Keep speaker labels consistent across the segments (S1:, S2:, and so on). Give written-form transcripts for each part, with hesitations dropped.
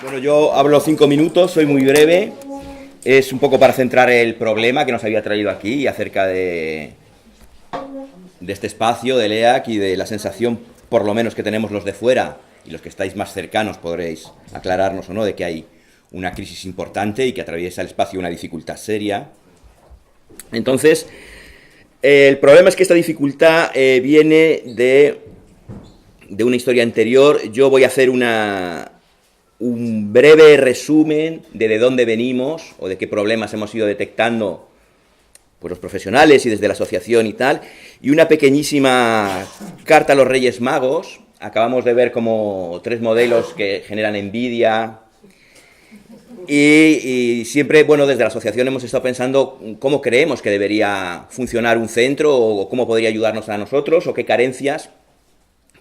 S1: Bueno, yo hablo 5 minutos, soy muy breve. Es un poco para centrar el problema que nos había traído aquí acerca de este espacio, del EAC y de la sensación, por lo menos que tenemos los de fuera y los que estáis más cercanos podréis aclararnos o no, de que hay una crisis importante y que atraviesa el espacio una dificultad seria. Entonces, el problema es que esta dificultad viene de una historia anterior. Yo voy a hacer un breve resumen de dónde venimos o de qué problemas hemos ido detectando pues, los profesionales y desde la asociación y tal, y una pequeñísima carta a los Reyes Magos. Acabamos de ver como 3 modelos que generan envidia y siempre, bueno, desde la asociación hemos estado pensando cómo creemos que debería funcionar un centro o cómo podría ayudarnos a nosotros o qué carencias,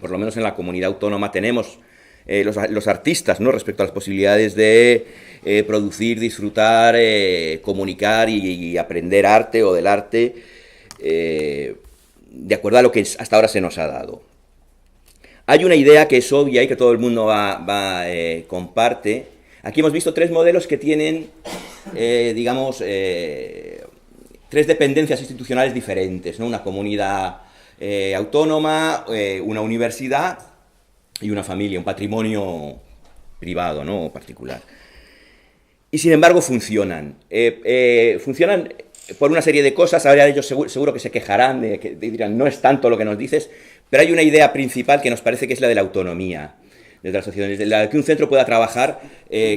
S1: por lo menos en la comunidad autónoma, tenemos los artistas, ¿no?, respecto a las posibilidades de producir, disfrutar, comunicar y aprender arte o del arte de acuerdo a lo que hasta ahora se nos ha dado. Hay una idea que es obvia y que todo el mundo comparte. Aquí hemos visto 3 modelos que tienen, digamos, 3 dependencias institucionales diferentes, ¿no? Una comunidad autónoma, una universidad y una familia, un patrimonio privado, ¿no?, particular. Y sin embargo funcionan. Funcionan por una serie de cosas. Ahora ellos seguro que se quejarán, dirán, no es tanto lo que nos dices, pero hay una idea principal que nos parece que es la de la autonomía, desde las asociaciones, de la que un centro pueda trabajar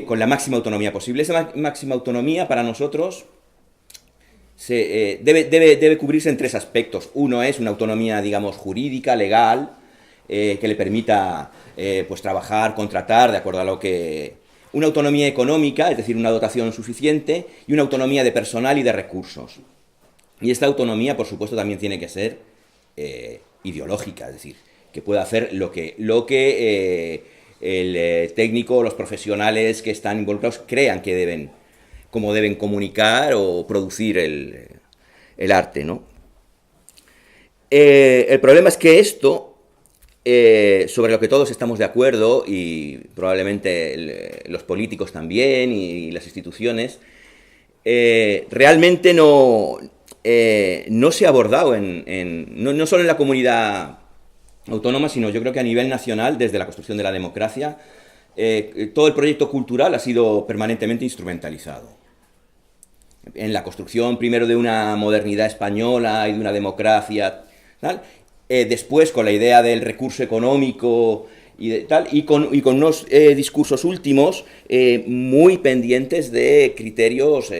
S1: con la máxima autonomía posible. Esa máxima autonomía para nosotros debe cubrirse en 3 aspectos. Uno es una autonomía, digamos, jurídica, legal, que le permita pues trabajar, contratar de acuerdo a lo que... Una autonomía económica, es decir, una dotación suficiente, y una autonomía de personal y de recursos. Y esta autonomía, por supuesto, también tiene que ser ideológica, es decir, que pueda hacer lo que el técnico, los profesionales que están involucrados crean que deben, cómo deben comunicar o producir el arte, ¿no? El problema es que esto, sobre lo que todos estamos de acuerdo, y probablemente los políticos también, y las instituciones, realmente no se ha abordado no solo en la comunidad autónoma, sino yo creo que a nivel nacional, desde la construcción de la democracia, todo el proyecto cultural ha sido permanentemente instrumentalizado. En la construcción primero de una modernidad española y de una democracia, tal, después con la idea del recurso económico y con unos discursos últimos muy pendientes de criterios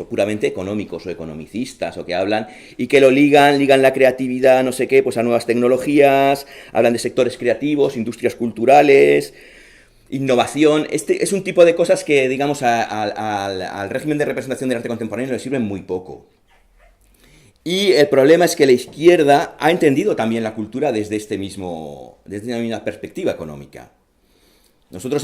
S1: puramente económicos o economicistas, o que hablan y que lo ligan la creatividad, no sé qué, pues a nuevas tecnologías, hablan de sectores creativos, industrias culturales, innovación. Este es un tipo de cosas que, digamos, al régimen de representación del arte contemporáneo le sirven muy poco. Y el problema es que la izquierda ha entendido también la cultura desde esta misma perspectiva económica. Nosotros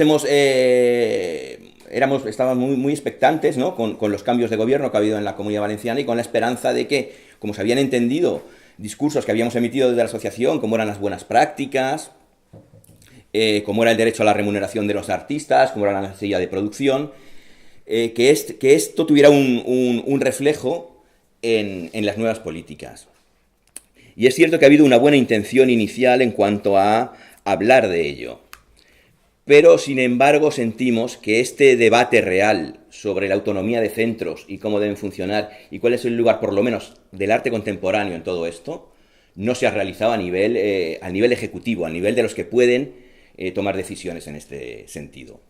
S1: estábamos muy expectantes, ¿no?, con los cambios de gobierno que ha habido en la Comunidad Valenciana, y con la esperanza de que, como se habían entendido discursos que habíamos emitido desde la asociación, como eran las buenas prácticas, como era el derecho a la remuneración de los artistas, como era la necesidad de producción, que esto tuviera un reflejo en las nuevas políticas. Y es cierto que ha habido una buena intención inicial en cuanto a hablar de ello. Pero, sin embargo, sentimos que este debate real sobre la autonomía de centros y cómo deben funcionar y cuál es el lugar, por lo menos, del arte contemporáneo en todo esto, no se ha realizado a nivel ejecutivo, a nivel de los que pueden tomar decisiones en este sentido.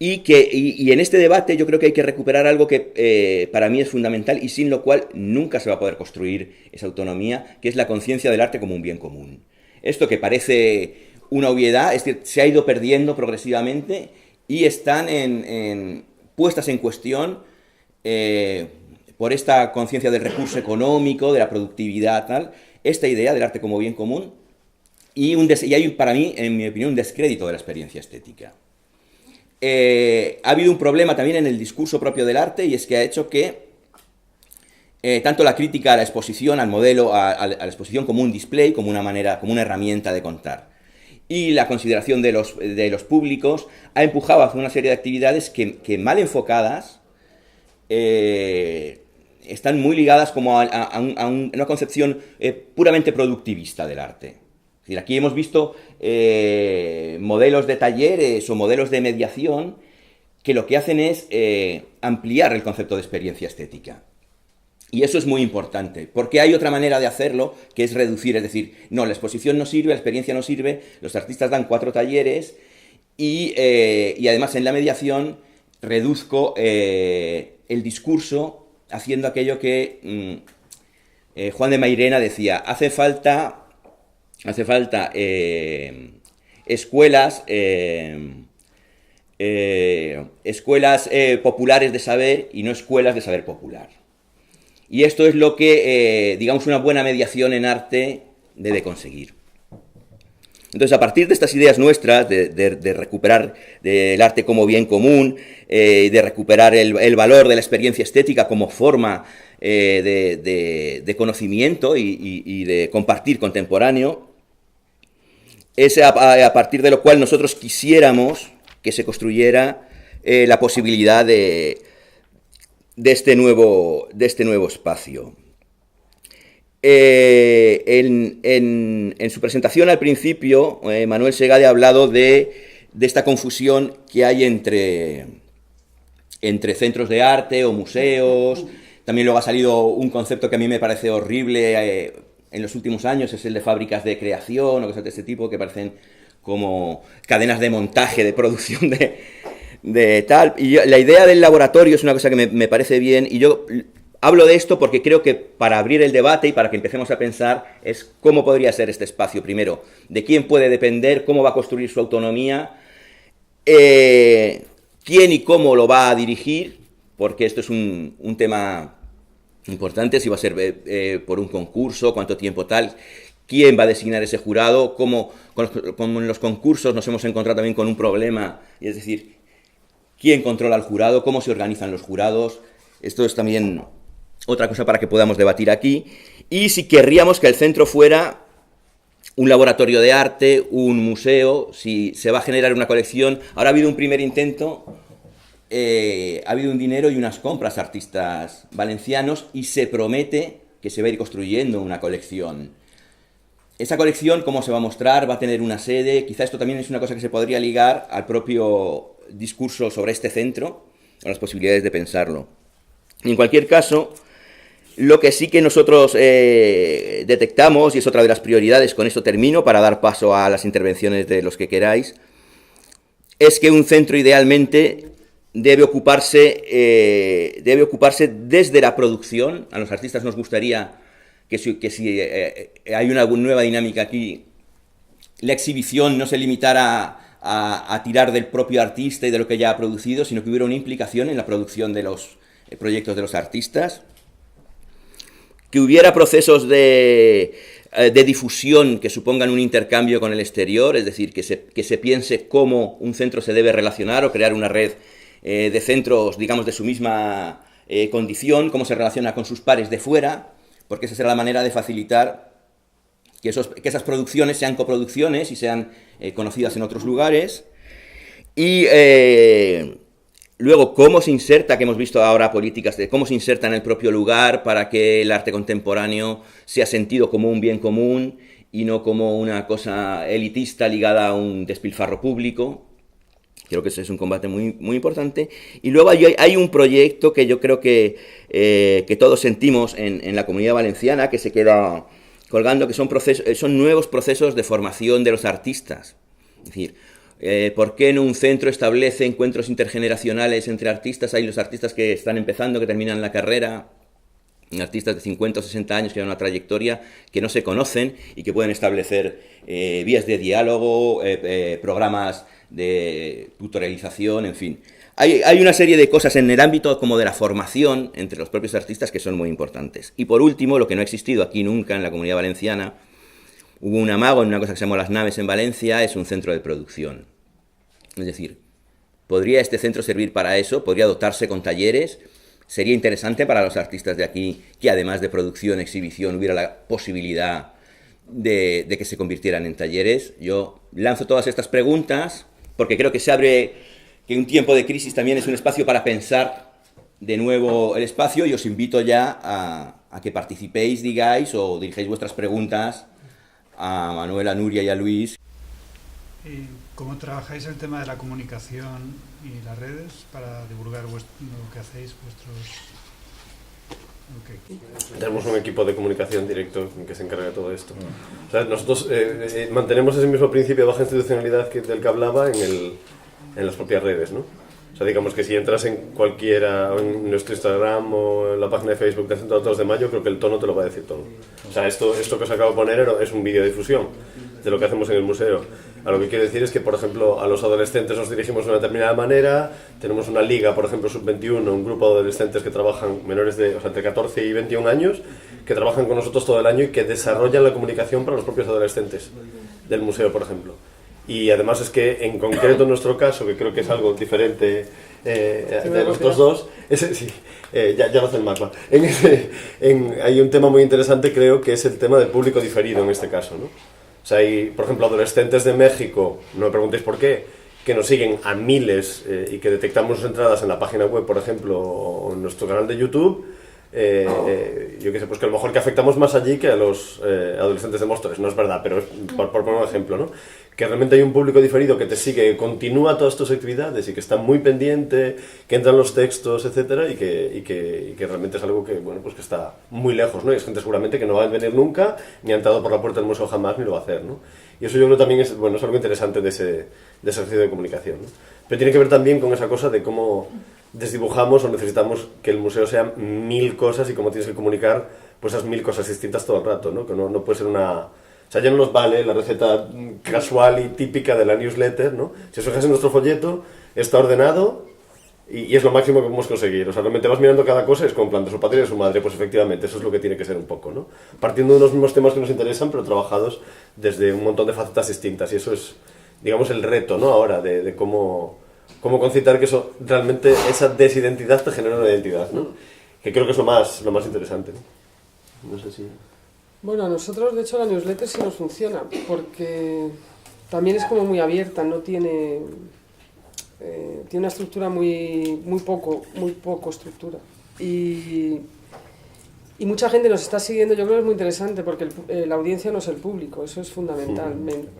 S1: Y en este debate yo creo que hay que recuperar algo que para mí es fundamental y sin lo cual nunca se va a poder construir esa autonomía, que es la conciencia del arte como un bien común. Esto que parece una obviedad, es decir, se ha ido perdiendo progresivamente y están puestas en cuestión por esta conciencia del recurso económico, de la productividad, tal, esta idea del arte como bien común, y hay para mí, en mi opinión, un descrédito de la experiencia estética. Ha habido un problema también en el discurso propio del arte, y es que ha hecho que tanto la crítica a la exposición, al modelo, a la exposición como un display, como una herramienta de contar, y la consideración de los públicos ha empujado hacia una serie de actividades que mal enfocadas están muy ligadas como a una concepción puramente productivista del arte. Es decir, aquí hemos visto modelos de talleres o modelos de mediación que lo que hacen es ampliar el concepto de experiencia estética. Y eso es muy importante, porque hay otra manera de hacerlo, que es reducir, es decir, no, la exposición no sirve, la experiencia no sirve, los artistas dan 4 talleres y además en la mediación reduzco el discurso haciendo aquello que Juan de Mairena decía, hace falta escuelas populares de saber y no escuelas de saber popular. Y esto es lo que, digamos, una buena mediación en arte debe conseguir. Entonces, a partir de estas ideas nuestras, de recuperar el arte como bien común, de recuperar el valor de la experiencia estética como forma de conocimiento y de compartir contemporáneo, es a partir de lo cual nosotros quisiéramos que se construyera la posibilidad de este nuevo espacio. En su presentación al principio, Manuel Segade ha hablado de esta confusión que hay entre centros de arte o museos. También luego ha salido un concepto que a mí me parece horrible en los últimos años, es el de fábricas de creación o cosas de este tipo, que parecen como cadenas de montaje, de producción de tal. Y la idea del laboratorio es una cosa que me parece bien, y yo hablo de esto porque creo que para abrir el debate y para que empecemos a pensar es cómo podría ser este espacio, primero, de quién puede depender, cómo va a construir su autonomía, quién y cómo lo va a dirigir, porque esto es un tema importante, si va a ser por un concurso, cuánto tiempo tal, quién va a designar ese jurado, cómo en los concursos nos hemos encontrado también con un problema, y es decir, quién controla al jurado, cómo se organizan los jurados. Esto es también otra cosa para que podamos debatir aquí. Y si querríamos que el centro fuera un laboratorio de arte, un museo, si se va a generar una colección. Ahora ha habido un primer intento, ha habido un dinero y unas compras a artistas valencianos y se promete que se va a ir construyendo una colección. Esa colección, ¿cómo se va a mostrar? Va a tener una sede. Quizá esto también es una cosa que se podría ligar al propio discurso sobre este centro, a las posibilidades de pensarlo. En cualquier caso, lo que sí que nosotros detectamos, y es otra de las prioridades, con esto termino para dar paso a las intervenciones de los que queráis, es que un centro idealmente debe ocuparse desde la producción. A los artistas nos gustaría que si hay una nueva dinámica aquí, la exhibición no se limitara a tirar del propio artista y de lo que ya ha producido, sino que hubiera una implicación en la producción de los proyectos de los artistas, que hubiera procesos de difusión que supongan un intercambio con el exterior, es decir, que se piense cómo un centro se debe relacionar o crear una red de centros, digamos, de su misma condición, cómo se relaciona con sus pares de fuera, porque esa será la manera de facilitar que esas producciones sean coproducciones y sean conocidas en otros lugares. Y luego, cómo se inserta, que hemos visto ahora políticas de cómo se inserta en el propio lugar para que el arte contemporáneo sea sentido como un bien común y no como una cosa elitista ligada a un despilfarro público. Creo que ese es un combate muy, muy importante. Y luego hay un proyecto que yo creo que todos sentimos en la Comunidad Valenciana, que se queda colgando, que son nuevos procesos de formación de los artistas. Es decir, ¿por qué en un centro establece encuentros intergeneracionales entre artistas? Hay los artistas que están empezando, que terminan la carrera, artistas de 50 o 60 años que llevan una trayectoria, que no se conocen y que pueden establecer vías de diálogo, programas de tutorialización, en fin. Hay una serie de cosas en el ámbito como de la formación entre los propios artistas que son muy importantes. Y por último, lo que no ha existido aquí nunca en la Comunidad Valenciana, hubo un amago en una cosa que se llamó Las Naves en Valencia, es un centro de producción. Es decir, ¿podría este centro servir para eso? ¿Podría dotarse con talleres? Sería interesante para los artistas de aquí que además de producción, exhibición, hubiera la posibilidad de que se convirtieran en talleres. Yo lanzo todas estas preguntas porque creo que se abre, que un tiempo de crisis también es un espacio para pensar de nuevo el espacio, y os invito ya a que participéis, digáis o dirijáis vuestras preguntas a Manuel, a Nuria y a Luis.
S2: ¿Y cómo trabajáis el tema de la comunicación y las redes para divulgar lo que hacéis, vuestros...? Okay.
S3: Tenemos un equipo de comunicación directo que se encarga de todo esto. O sea, nosotros mantenemos ese mismo principio de baja institucionalidad del que hablaba en las propias redes, ¿no? O sea, digamos que si entras en cualquiera, en nuestro Instagram o en la página de Facebook de Centro de Autores de Mayo, creo que el tono te lo va a decir todo. O sea, esto que os acabo de poner es un vídeo de difusión de lo que hacemos en el museo. A lo que quiero decir es que, por ejemplo, a los adolescentes nos dirigimos de una determinada manera. Tenemos una liga, por ejemplo, sub-21, un grupo de adolescentes que trabajan menores de, o sea, entre 14 y 21 años, que trabajan con nosotros todo el año y que desarrollan la comunicación para los propios adolescentes del museo, por ejemplo. Y además es que, en concreto en nuestro caso, que creo que es algo diferente de los otros dos, ya lo hace el MACBA. Hay un tema muy interesante, creo, que es el tema del público diferido en este caso, ¿no? O sea, hay, por ejemplo, adolescentes de México, no me preguntéis por qué, que nos siguen a miles y que detectamos sus entradas en la página web, por ejemplo, o en nuestro canal de YouTube. Yo qué sé, pues que a lo mejor que afectamos más allí que a los adolescentes de Móstoles, no es verdad, pero es por poner un ejemplo, ¿no? Que realmente hay un público diferido que te sigue, que continúa todas tus actividades y que está muy pendiente, que entran los textos, etcétera, y que realmente es algo que, bueno, pues que está muy lejos, ¿no? Y es gente seguramente que no va a venir nunca, ni ha entrado por la puerta del museo jamás, ni lo va a hacer, ¿no? Y eso yo creo también es, bueno, es algo interesante de ese ejercicio de comunicación, ¿no? Pero tiene que ver también con esa cosa de cómo desdibujamos o necesitamos que el museo sea 1000 cosas y cómo tienes que comunicar pues esas 1000 cosas distintas todo el rato, ¿no? Que no puede ser una... O sea, ya no nos vale la receta casual y típica de la newsletter, ¿no? Si os fijáis en nuestro folleto, está ordenado y es lo máximo que podemos conseguir. O sea, realmente vas mirando cada cosa, es como plan de su padre y de su madre, pues efectivamente, eso es lo que tiene que ser un poco, ¿no? Partiendo de los mismos temas que nos interesan, pero trabajados desde un montón de facetas distintas. Y eso es, digamos, el reto, ¿no? Ahora, de cómo concitar que eso realmente, esa desidentidad te genera una identidad, ¿no? Que creo que es lo más interesante, ¿no? No sé si...
S4: Bueno, a nosotros, de hecho, la newsletter sí nos funciona, porque también es como muy abierta, no tiene... tiene una estructura muy poco estructura. Y mucha gente nos está siguiendo, yo creo que es muy interesante, porque la audiencia no es el público, eso es fundamental,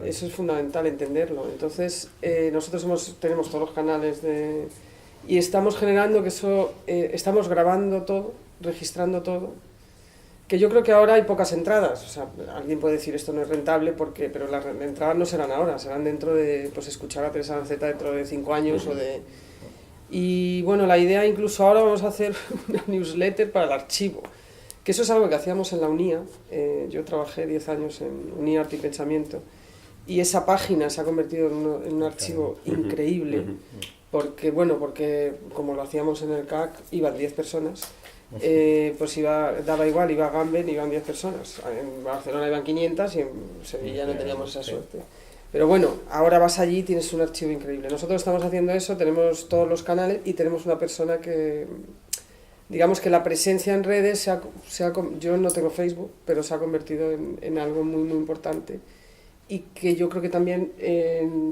S4: eso es fundamental entenderlo. Entonces, nosotros tenemos todos los canales y estamos generando que eso, estamos grabando todo, registrando todo, que yo creo que ahora hay pocas entradas. O sea, alguien puede decir esto no es rentable, pero las entradas no serán ahora, serán dentro de, pues, escuchar a Teresa Lanceta dentro de 5 años Y bueno, la idea, incluso ahora vamos a hacer una newsletter para el archivo, que eso es algo que hacíamos en la UNIA. Yo trabajé 10 años en UNIA Arte y Pensamiento, y esa página se ha convertido en un archivo increíble, porque como lo hacíamos en el CAC, iban 10 personas, pues daba igual, iba a Gamben, iban 10 personas, en Barcelona iban 500 y en Sevilla no teníamos esa suerte. Pero bueno, ahora vas allí y tienes un archivo increíble. Nosotros estamos haciendo eso, tenemos todos los canales y tenemos una persona que, digamos que la presencia en redes, yo no tengo Facebook, pero se ha convertido en algo muy importante. Y que yo creo que también,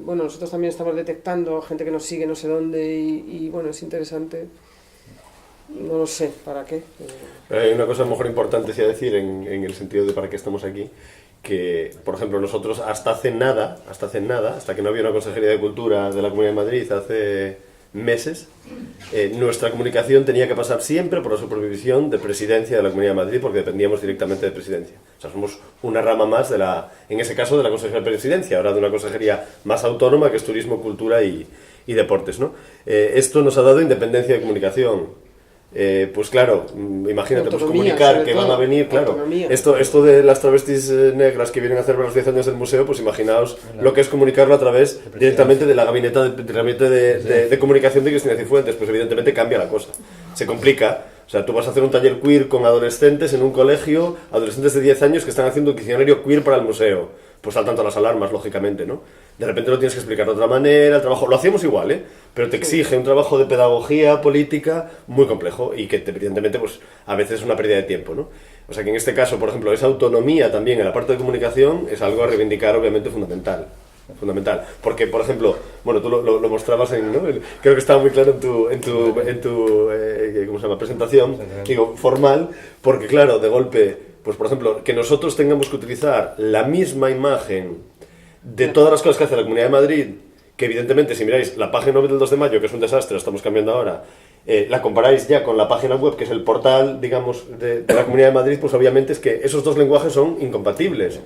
S4: bueno, nosotros también estamos detectando gente que nos sigue no sé dónde y bueno, es interesante. No lo sé, ¿para qué?
S3: Hay una cosa a lo mejor importante sí a decir en el sentido de para qué estamos aquí, que, por ejemplo, nosotros hasta hace nada, hasta que no había una Consejería de Cultura de la Comunidad de Madrid hace meses, nuestra comunicación tenía que pasar siempre por la supervisión de Presidencia de la Comunidad de Madrid, porque dependíamos directamente de Presidencia. O sea, somos una rama más en ese caso, de la Consejería de Presidencia, ahora de una consejería más autónoma que es Turismo, Cultura y Deportes, ¿no? Esto nos ha dado independencia de comunicación. Pues claro, imagínate, pues comunicar que van a venir, claro, esto de las travestis negras que vienen a hacer los 10 años del museo, pues imaginaos lo que es comunicarlo a través directamente de la gabinete de comunicación de Cristina Cifuentes. Pues evidentemente cambia la cosa, se complica. O sea, tú vas a hacer un taller queer con adolescentes en un colegio, adolescentes de 10 años que están haciendo un diccionario queer para el museo. pues saltan todas las alarmas, lógicamente, ¿no? De repente lo tienes que explicar de otra manera, el trabajo, lo hacemos igual, ¿eh? Pero te exige un trabajo de pedagogía política muy complejo y que evidentemente pues a veces es una pérdida de tiempo, ¿no? O sea que en este caso, por ejemplo, esa autonomía también en la parte de comunicación es algo a reivindicar obviamente fundamental. Porque, por ejemplo, bueno, tú lo mostrabas ¿no? Creo que estaba muy claro en tu ¿cómo se llama? Presentación, digo, formal, porque claro, de golpe, pues por ejemplo, que nosotros tengamos que utilizar la misma imagen de todas las cosas que hace la Comunidad de Madrid, que evidentemente si miráis la página web del 2 de mayo, que es un desastre, la estamos cambiando ahora, la comparáis ya con la página web, que es el portal, digamos, de la Comunidad de Madrid, pues obviamente es que esos dos lenguajes son incompatibles.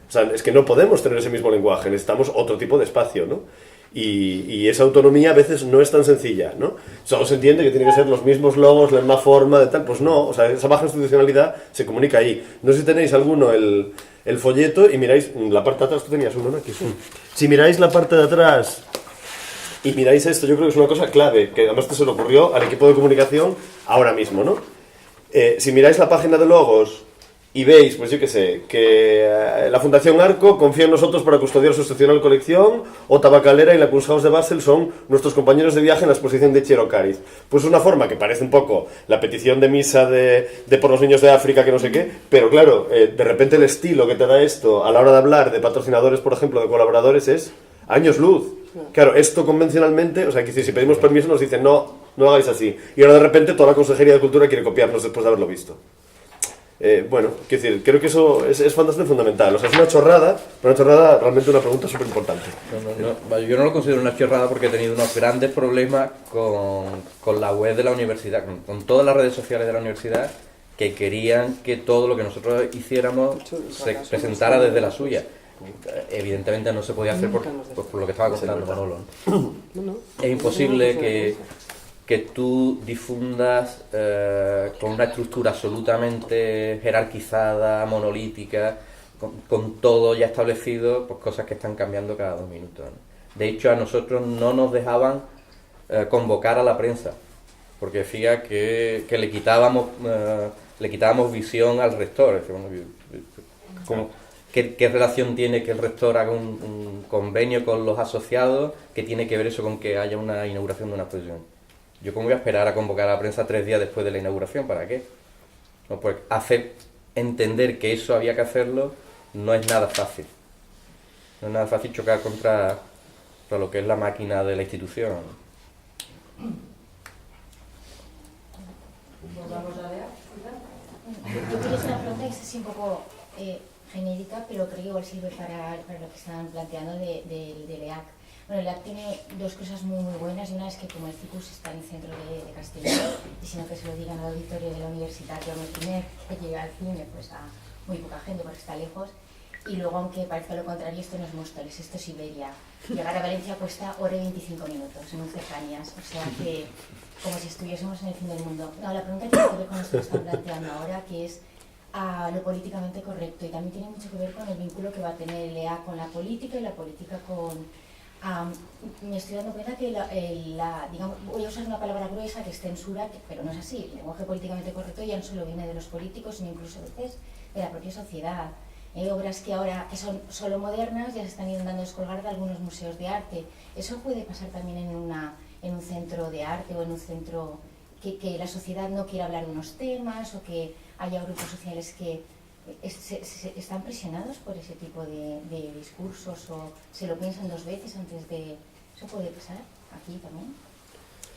S3: O sea, es que no podemos tener ese mismo lenguaje, necesitamos otro tipo de espacio, ¿no? Y esa autonomía a veces no es tan sencilla, ¿no? Solo se entiende que tienen que ser los mismos logos, la misma forma, de tal, pues no, o sea, esa baja institucionalidad se comunica ahí. No sé si tenéis alguno el folleto y miráis la parte de atrás, tú tenías uno, ¿no? Aquí sí. Si miráis la parte de atrás y miráis esto, yo creo que es una cosa clave, que además se le ocurrió al equipo de comunicación ahora mismo, ¿no? Si miráis la página de logos y veis, pues yo qué sé, que la Fundación Arco confía en nosotros para custodiar su excepcional colección, o Tabacalera y la Kunsthaus de Basel son nuestros compañeros de viaje en la exposición de Chiero Cáriz. Pues una forma que parece un poco la petición de misa de por los niños de África, que no sé qué, pero claro, de repente el estilo que te da esto a la hora de hablar de patrocinadores, por ejemplo, de colaboradores, es años luz. Claro, esto convencionalmente, o sea, que si pedimos permiso nos dicen no hagáis así. Y ahora de repente toda la Consejería de Cultura quiere copiarnos después de haberlo visto. Bueno, quiero decir, creo que eso es bastante fundamental. O sea, es una chorrada, pero una chorrada realmente una pregunta súper importante.
S5: Yo no lo considero una chorrada porque he tenido unos grandes problemas con la web de la universidad, con todas las redes sociales de la universidad, que querían que todo lo que nosotros hiciéramos se presentara desde la suya. Evidentemente no se podía hacer por lo que estaba contando Manolo, ¿no? Es imposible que tú difundas con una estructura absolutamente jerarquizada, monolítica, con todo ya establecido, pues cosas que están cambiando cada 2 minutos, ¿no? De hecho, a nosotros no nos dejaban convocar a la prensa, porque fíjate que le quitábamos visión al rector. ¿Qué relación tiene que el rector haga un convenio con los asociados? ¿Qué tiene que ver eso con que haya una inauguración de una exposición? ¿Yo cómo voy a esperar a convocar a la prensa 3 días después de la inauguración? ¿Para qué? No, pues hacer entender que eso había que hacerlo no es nada fácil. No es nada fácil chocar contra lo que es la máquina de la institución.
S6: Yo quería hacer una pregunta que es así un poco genérica, pero creo que igual sirve para lo que estaban planteando del EAC. Bueno, el EAC tiene 2 cosas muy buenas, y una es que como el CICUS está en el centro de Castellón, y sino que se lo digan al auditorio de la universidad, que al primer que llega al cine pues a muy poca gente porque está lejos, y luego aunque parezca lo contrario, esto no es Móstoles, esto es Iberia. Llegar a Valencia cuesta 1 hora y 25 minutos en un cercanías, o sea que como si estuviésemos en el fin del mundo. No, la pregunta tiene que ver con esto que están planteando ahora, que es lo políticamente correcto, y también tiene mucho que ver con el vínculo que va a tener el EAC con la política y la política con... me estoy dando cuenta que digamos, voy a usar una palabra gruesa que es censura, pero no es así. El lenguaje políticamente correcto ya no solo viene de los políticos, sino incluso a veces de la propia sociedad. Hay obras que ahora que son solo modernas ya se están intentando descolgar de algunos museos de arte. Eso puede pasar también en un centro de arte o en un centro que la sociedad no quiera hablar de unos temas, o que haya grupos sociales que están presionados por ese tipo de discursos, o se lo piensan 2 veces antes de... ¿Eso puede pasar aquí también?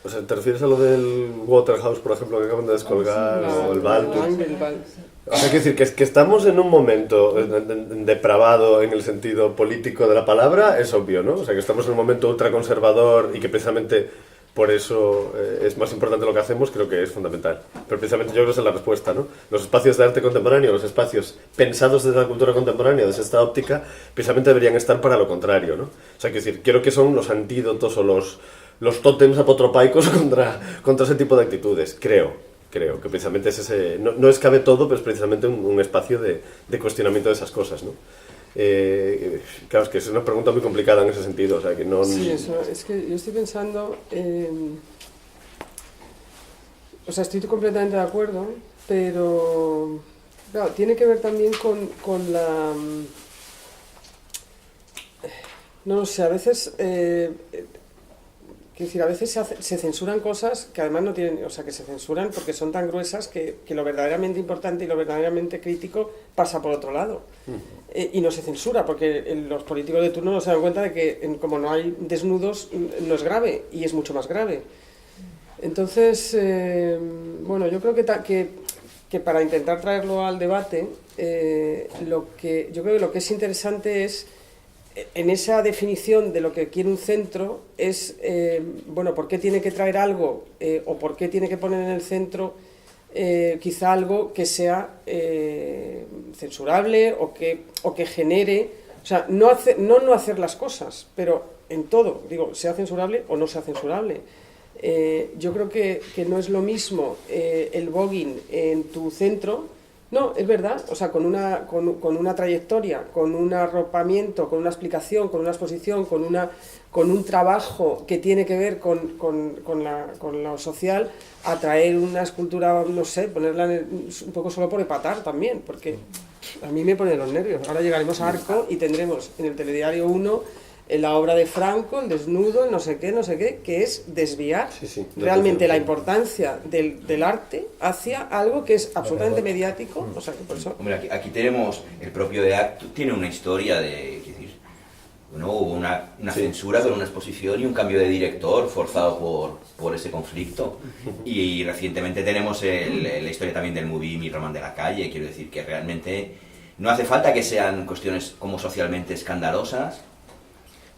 S3: O sea, ¿te refieres a lo del Waterhouse, por ejemplo, que acaban de descolgar, o el Baltus? O sea, quiero decir que estamos en un momento depravado en el sentido político de la palabra, es obvio, ¿no? O sea, que estamos en un momento ultraconservador y que precisamente por eso es más importante lo que hacemos, creo que es fundamental. Pero precisamente yo creo que esa es la respuesta, ¿no? Los espacios de arte contemporáneo, los espacios pensados desde la cultura contemporánea, desde esta óptica, precisamente deberían estar para lo contrario, ¿no? O sea, quiero decir, creo que son los antídotos o los tótems apotropaicos contra ese tipo de actitudes, creo que precisamente es ese... No es cabe todo, pero es precisamente un espacio de cuestionamiento de esas cosas, ¿no? Claro, es que es una pregunta muy complicada en ese sentido, o sea, que no...
S4: Sí, eso, es que yo estoy pensando... o sea, estoy completamente de acuerdo, pero... Claro, tiene que ver también con la... No sé, a veces... quiero decir, a veces se censuran cosas que además no tienen... O sea, que se censuran porque son tan gruesas que lo verdaderamente importante y lo verdaderamente crítico pasa por otro lado. Y no se censura porque los políticos de turno no se dan cuenta de que como no hay desnudos no es grave y es mucho más grave. Entonces, bueno, yo creo que para intentar traerlo al debate, yo creo que lo que es interesante es, en esa definición de lo que quiere un centro, es, bueno, por qué tiene que traer algo o por qué tiene que poner en el centro quizá algo que sea censurable o que genere, o sea, no hacer las cosas, pero en todo, digo, sea censurable o no sea censurable. Yo creo que no es lo mismo el voguing en tu centro, no, es verdad, o sea, con una trayectoria, con un arropamiento, con una explicación, con una exposición, con un trabajo que tiene que ver con lo social, atraer una escultura, no sé, ponerla un poco solo por epatar también, porque a mí me pone los nervios. Ahora llegaremos a Arco y tendremos en el Telediario 1 la obra de Franco, el desnudo, el no sé qué, que es desviar realmente la importancia del arte hacia algo que es absolutamente mediático. O sea, que por eso...
S1: Hombre, aquí tenemos, el propio DEAC tiene una historia de, es decir, bueno, hubo una censura con una exposición y un cambio de director forzado por ese conflicto. Y recientemente tenemos la historia también del Movim y Román de la Calle. Quiero decir que realmente no hace falta que sean cuestiones como socialmente escandalosas,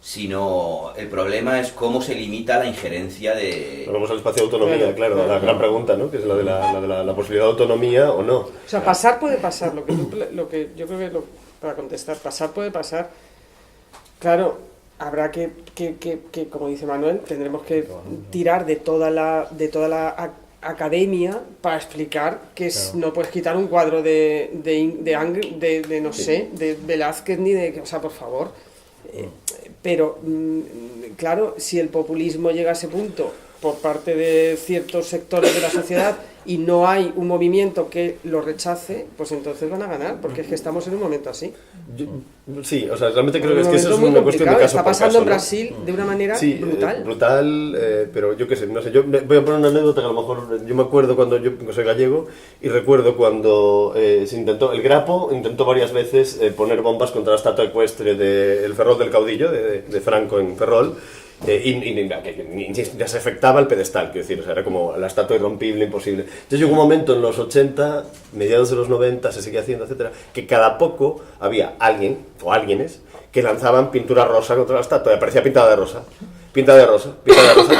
S1: sino el problema es cómo se limita la injerencia de...
S3: Vamos al espacio de autonomía, claro, la gran pregunta, ¿no? Que es la de la posibilidad de autonomía o no.
S4: O sea, pasar puede pasar, lo que yo creo que para contestar, pasar puede pasar. Claro, habrá que como dice Manuel, tendremos que tirar de toda la academia para explicar que no puedes quitar un cuadro de no sé, de Velázquez ni de... O sea, por favor... Pero, claro, si el populismo llega a ese punto por parte de ciertos sectores de la sociedad y no hay un movimiento que lo rechace, pues entonces van a ganar, porque es que estamos en un momento así.
S3: Sí, o sea, realmente creo que es eso es
S4: muy
S3: una cuestión de caso
S4: está
S3: por
S4: pasando
S3: caso,
S4: en Brasil de una manera brutal.
S3: Brutal, pero yo qué sé, no sé, yo voy a poner una anécdota que a lo mejor yo me acuerdo cuando yo soy gallego y recuerdo cuando se intentó, el Grapo intentó varias veces poner bombas contra la estatua ecuestre del Ferrol del Caudillo, de Franco en Ferrol, y ya se afectaba el pedestal, quiero decir, o sea, era como la estatua irrompible, imposible. Entonces llegó un momento en los 80, mediados de los 90, se seguía haciendo, etcétera, que cada poco había alguien o alguienes que lanzaban pintura rosa contra la estatua, y aparecía pintada de rosa,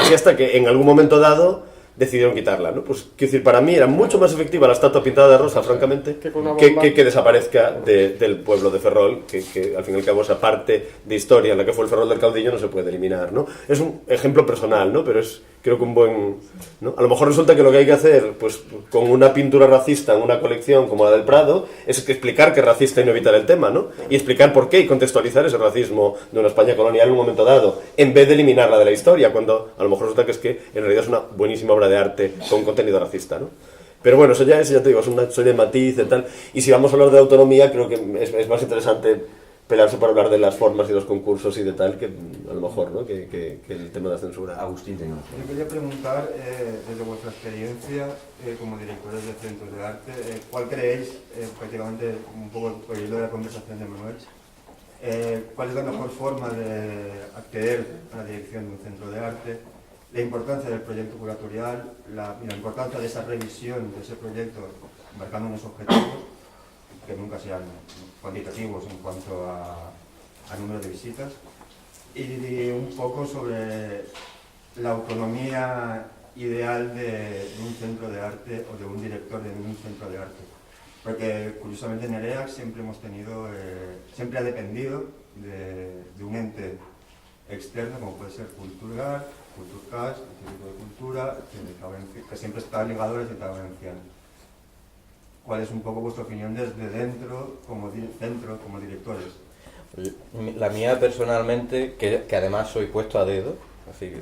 S3: así hasta que en algún momento dado decidieron quitarla, ¿no? Pues, quiero decir, para mí era mucho más efectiva la estatua pintada de rosa, francamente, que desaparezca del pueblo de Ferrol, que al fin y al cabo esa parte de historia en la que fue el Ferrol del Caudillo no se puede eliminar, ¿no? Es un ejemplo personal, ¿no? Pero es, creo que un buen... ¿no? A lo mejor resulta que lo que hay que hacer, pues, con una pintura racista en una colección como la del Prado, es que explicar que es racista y no evitar el tema, ¿no? Y explicar por qué y contextualizar ese racismo de una España colonial en un momento dado, en vez de eliminarla de la historia, cuando a lo mejor resulta que es que en realidad es una buenísima obra de arte con contenido racista, ¿no? Pero bueno, eso ya te digo, soy de matiz y tal. Y si vamos a hablar de autonomía, creo que es más interesante pelearse para hablar de las formas y los concursos y de tal, que a lo mejor, ¿no? que el tema de la censura.
S1: Agustín, tenemos.
S7: Yo quería preguntar, desde vuestra experiencia como directores de centros de arte, ¿cuál creéis, prácticamente un poco por el hilo de la conversación de Manuel, cuál es la mejor forma de acceder a la dirección de un centro de arte? La importancia del proyecto curatorial, la importancia de esa revisión de ese proyecto, marcando unos objetivos que nunca sean cuantitativos en cuanto a número de visitas, y un poco sobre la autonomía ideal de un centro de arte o de un director de un centro de arte. Porque curiosamente en EREAC siempre hemos tenido, siempre ha dependido de un ente externo, como puede ser Culturcat, Instituto de Cultura, que siempre está ligado al Estado valenciano. ¿Cuál es un poco vuestra opinión desde dentro, como centro, como directores?
S5: La mía personalmente, que además soy puesto a dedo, así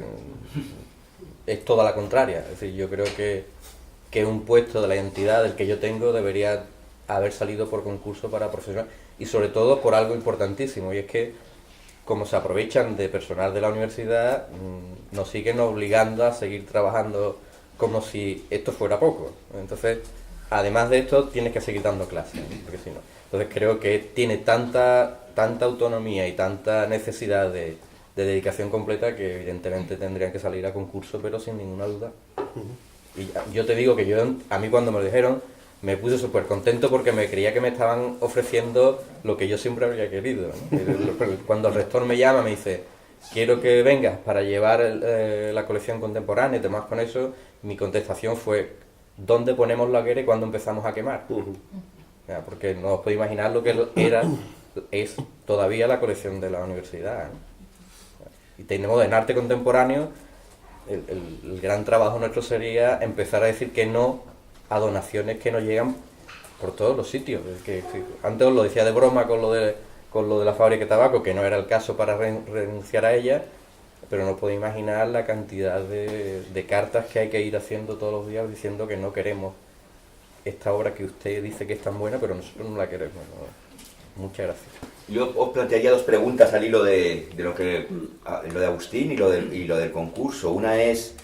S5: es toda la contraria. Es decir, yo creo que un puesto de la entidad del que yo tengo debería haber salido por concurso para profesional y sobre todo por algo importantísimo, y es que como se aprovechan de personal de la universidad, nos siguen obligando a seguir trabajando como si esto fuera poco. Entonces, además de esto, tienes que seguir dando clases, ¿no? Porque si no. Entonces creo que tiene tanta autonomía y tanta necesidad de dedicación completa que evidentemente tendrían que salir a concurso, pero sin ninguna duda. Y yo te digo que a mí cuando me lo dijeron, me puse súper contento porque me creía que me estaban ofreciendo lo que yo siempre habría querido, ¿no? Cuando el rector me llama, me dice, quiero que vengas para llevar la colección contemporánea y demás con eso, mi contestación fue, ¿dónde ponemos la hoguera y cuándo empezamos a quemar? Porque no os podéis imaginar lo que es todavía la colección de la universidad, ¿no? Y tenemos en arte contemporáneo, el gran trabajo nuestro sería empezar a decir que no a donaciones que nos llegan por todos los sitios. Antes os lo decía de broma con lo de la fábrica de tabaco, que no era el caso para renunciar a ella, pero no podéis imaginar la cantidad de cartas que hay que ir haciendo todos los días diciendo que no queremos esta obra que usted dice que es tan buena, pero nosotros no la queremos, ¿no? Muchas gracias.
S1: Yo os plantearía dos preguntas al hilo de lo de Agustín y lo del concurso. Una es,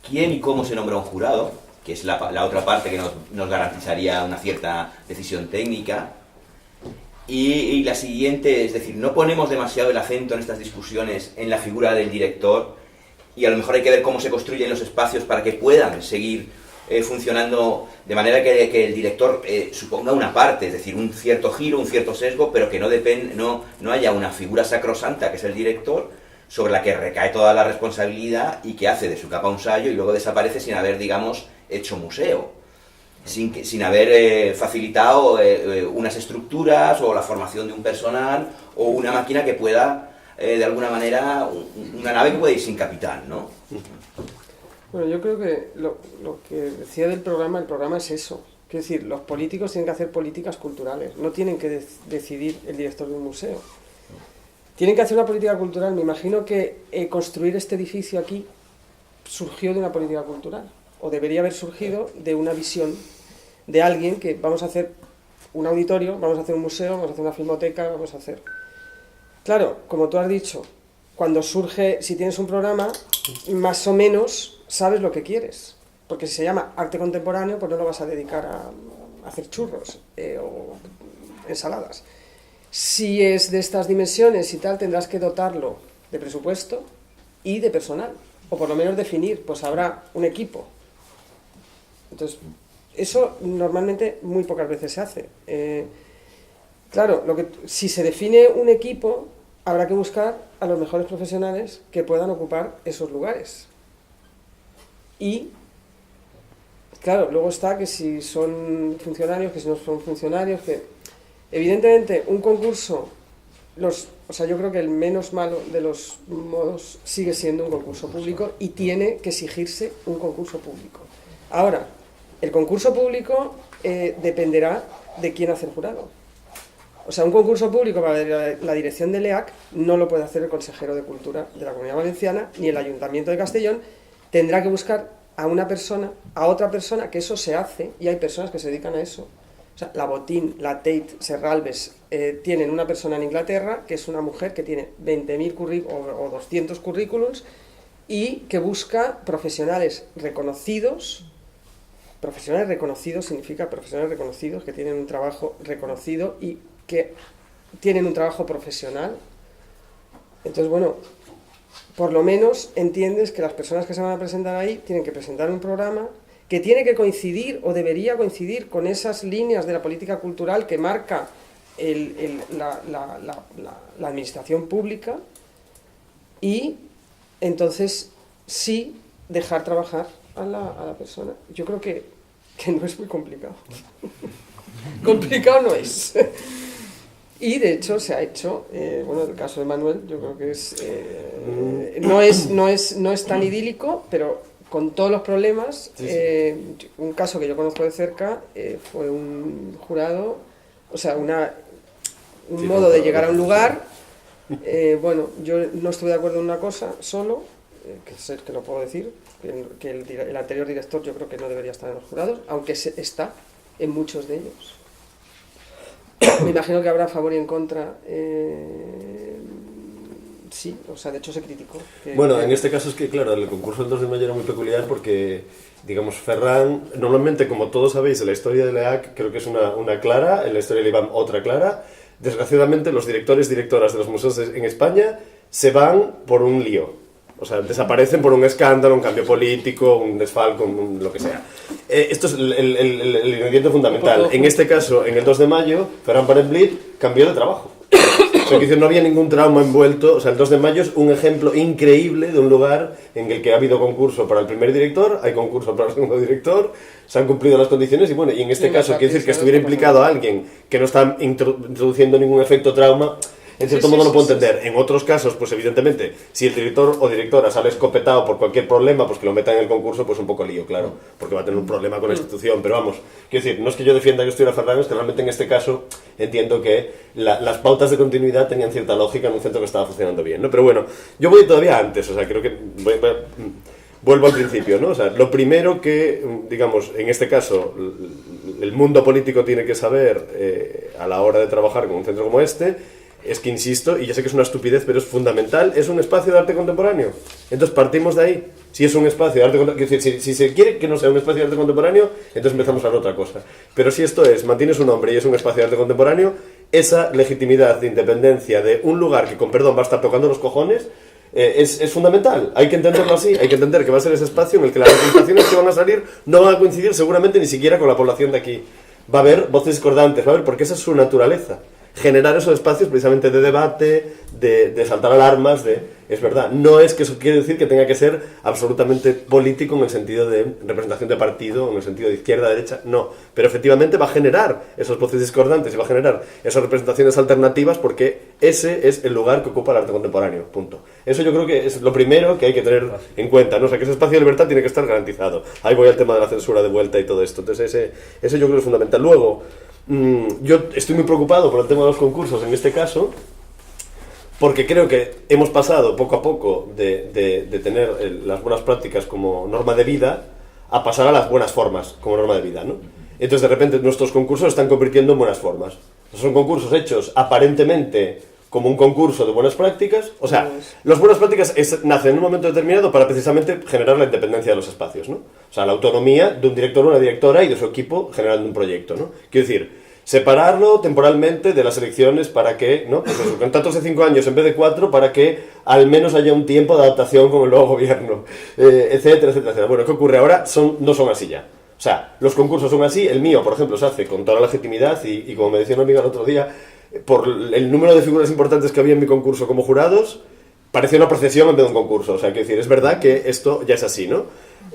S1: ¿quién y cómo se nombra un jurado? Que es la otra parte que nos garantizaría una cierta decisión técnica. Y la siguiente, es decir, no ponemos demasiado el acento en estas discusiones en la figura del director, y a lo mejor hay que ver cómo se construyen los espacios para que puedan seguir funcionando de manera que el director suponga una parte, es decir, un cierto giro, un cierto sesgo, pero que no haya una figura sacrosanta que es el director sobre la que recae toda la responsabilidad y que hace de su capa un sayo y luego desaparece sin haber, digamos, hecho museo, sin haber facilitado unas estructuras o la formación de un personal o una máquina que pueda, de alguna manera, una nave que puede ir sin capitán, ¿no?
S4: Bueno, yo creo que lo que decía del programa, el programa es eso. Quiero decir, los políticos tienen que hacer políticas culturales, no tienen que decidir el director de un museo. Tienen que hacer una política cultural. Me imagino que construir este edificio aquí surgió de una política cultural, o debería haber surgido de una visión de alguien que vamos a hacer un auditorio, vamos a hacer un museo, vamos a hacer una filmoteca, vamos a hacer... Claro, como tú has dicho, cuando surge, si tienes un programa, más o menos sabes lo que quieres, porque si se llama arte contemporáneo, pues no lo vas a dedicar a hacer churros o ensaladas. Si es de estas dimensiones y tal, tendrás que dotarlo de presupuesto y de personal, o por lo menos definir, pues habrá un equipo. Entonces, eso normalmente muy pocas veces se hace. Claro, si se define un equipo, habrá que buscar a los mejores profesionales que puedan ocupar esos lugares. Y, claro, luego está que si son funcionarios, que si no son funcionarios, que evidentemente un concurso, yo creo que el menos malo de los modos sigue siendo un concurso público y tiene que exigirse un concurso público. Ahora, el concurso público dependerá de quién hace el jurado. O sea, un concurso público para la dirección del EAC no lo puede hacer el consejero de Cultura de la Comunidad Valenciana ni el Ayuntamiento de Castellón. Tendrá que buscar a otra persona, que eso se hace, y hay personas que se dedican a eso. O sea, la Botín, la Tate, Serralves, tienen una persona en Inglaterra, que es una mujer que tiene 20.000 o 200 currículums, y que busca profesionales reconocidos. Profesionales reconocidos significa profesionales reconocidos que tienen un trabajo reconocido y que tienen un trabajo profesional. Entonces, bueno, por lo menos entiendes que las personas que se van a presentar ahí tienen que presentar un programa que tiene que coincidir o debería coincidir con esas líneas de la política cultural que marca la administración pública, y entonces sí dejar trabajar a la persona. Yo creo que no es muy complicado. Complicado no es. Y de hecho se ha hecho, bueno, el caso de Manuel, yo creo que no es tan idílico, pero con todos los problemas. Sí. Un caso que yo conozco de cerca fue un jurado, o sea, un modo de llegar a un lugar. Bueno, yo no estuve de acuerdo en una cosa solo, que lo puedo decir, que el anterior director yo creo que no debería estar en los jurados, aunque está en muchos de ellos. Me imagino que habrá a favor y en contra sí, o sea, de hecho se criticó.
S3: Bueno, en este caso es que, claro, el concurso del 2 de mayo era muy peculiar porque, digamos, Ferran, normalmente, como todos sabéis, en la historia de la EAC creo que es una clara, en la historia del IBAM otra clara. Desgraciadamente, los directores, directoras de los museos en España se van por un lío. O sea, desaparecen por un escándalo, un cambio político, un desfalco, lo que sea. Esto es el ingrediente fundamental. En este caso, en el 2 de mayo, Ferran Parenblit cambió de trabajo. O sea, que no había ningún trauma envuelto. O sea, el 2 de mayo es un ejemplo increíble de un lugar en el que ha habido concurso para el primer director, hay concurso para el segundo director, se han cumplido las condiciones y bueno, y en este caso quiere decir que estuviera implicado a alguien que no está introduciendo ningún efecto trauma. En cierto modo lo puedo entender. En otros casos, pues evidentemente, si el director o directora sale escopetado por cualquier problema, pues que lo metan en el concurso, pues un poco lío, claro, porque va a tener un problema con la institución. Pero vamos, quiero decir, no es que yo defienda que estuviera Ferran, es que realmente en este caso entiendo que las pautas de continuidad tenían cierta lógica en un centro que estaba funcionando bien, ¿no? Pero bueno, yo voy todavía antes, o sea, creo que vuelvo al principio, ¿no? O sea, lo primero que, digamos, en este caso, el mundo político tiene que saber a la hora de trabajar con un centro como este, es que, insisto, y ya sé que es una estupidez, pero es fundamental, es un espacio de arte contemporáneo. Entonces partimos de ahí. Si es un espacio de arte contemporáneo, si se quiere que no sea un espacio de arte contemporáneo, entonces empezamos a hablar otra cosa. Pero si esto mantiene su nombre y es un espacio de arte contemporáneo, esa legitimidad de independencia de un lugar que, con perdón, va a estar tocando los cojones, es fundamental. Hay que entenderlo así. Hay que entender que va a ser ese espacio en el que las representaciones que van a salir no van a coincidir seguramente ni siquiera con la población de aquí. Va a haber voces discordantes, va a haber, porque esa es su naturaleza. Generar esos espacios precisamente de debate, de saltar alarmas, es verdad, no es que eso quiere decir que tenga que ser absolutamente político en el sentido de representación de partido, en el sentido de izquierda, derecha, no, pero efectivamente va a generar esos voces discordantes y va a generar esas representaciones alternativas porque ese es el lugar que ocupa el arte contemporáneo, punto. Eso yo creo que es lo primero que hay que tener en cuenta, ¿no? O sea, que ese espacio de libertad tiene que estar garantizado. Ahí voy al tema de la censura de vuelta y todo esto, entonces ese yo creo que es fundamental. Luego, yo estoy muy preocupado por el tema de los concursos en este caso, porque creo que hemos pasado poco a poco de tener las buenas prácticas como norma de vida a pasar a las buenas formas como norma de vida, ¿no? Entonces de repente nuestros concursos se están convirtiendo en buenas formas. Son concursos hechos aparentemente como un concurso de buenas prácticas. O sea, las buenas prácticas nacen en un momento determinado para precisamente generar la independencia de los espacios, ¿no? O sea, la autonomía de un director o una directora y de su equipo generando un proyecto, ¿no? Quiero decir, separarlo temporalmente de las elecciones para que, ¿no? Pues eso, contratos de 5 años en vez de 4 para que al menos haya un tiempo de adaptación con el nuevo gobierno, etcétera, etcétera, etcétera. Bueno, ¿qué ocurre ahora? No son así ya. O sea, los concursos son así, el mío, por ejemplo, se hace con toda la legitimidad y como me decía una amiga el otro día, por el número de figuras importantes que había en mi concurso como jurados, parecía una procesión en vez de un concurso. O sea, quiero decir, es verdad que esto ya es así, ¿no?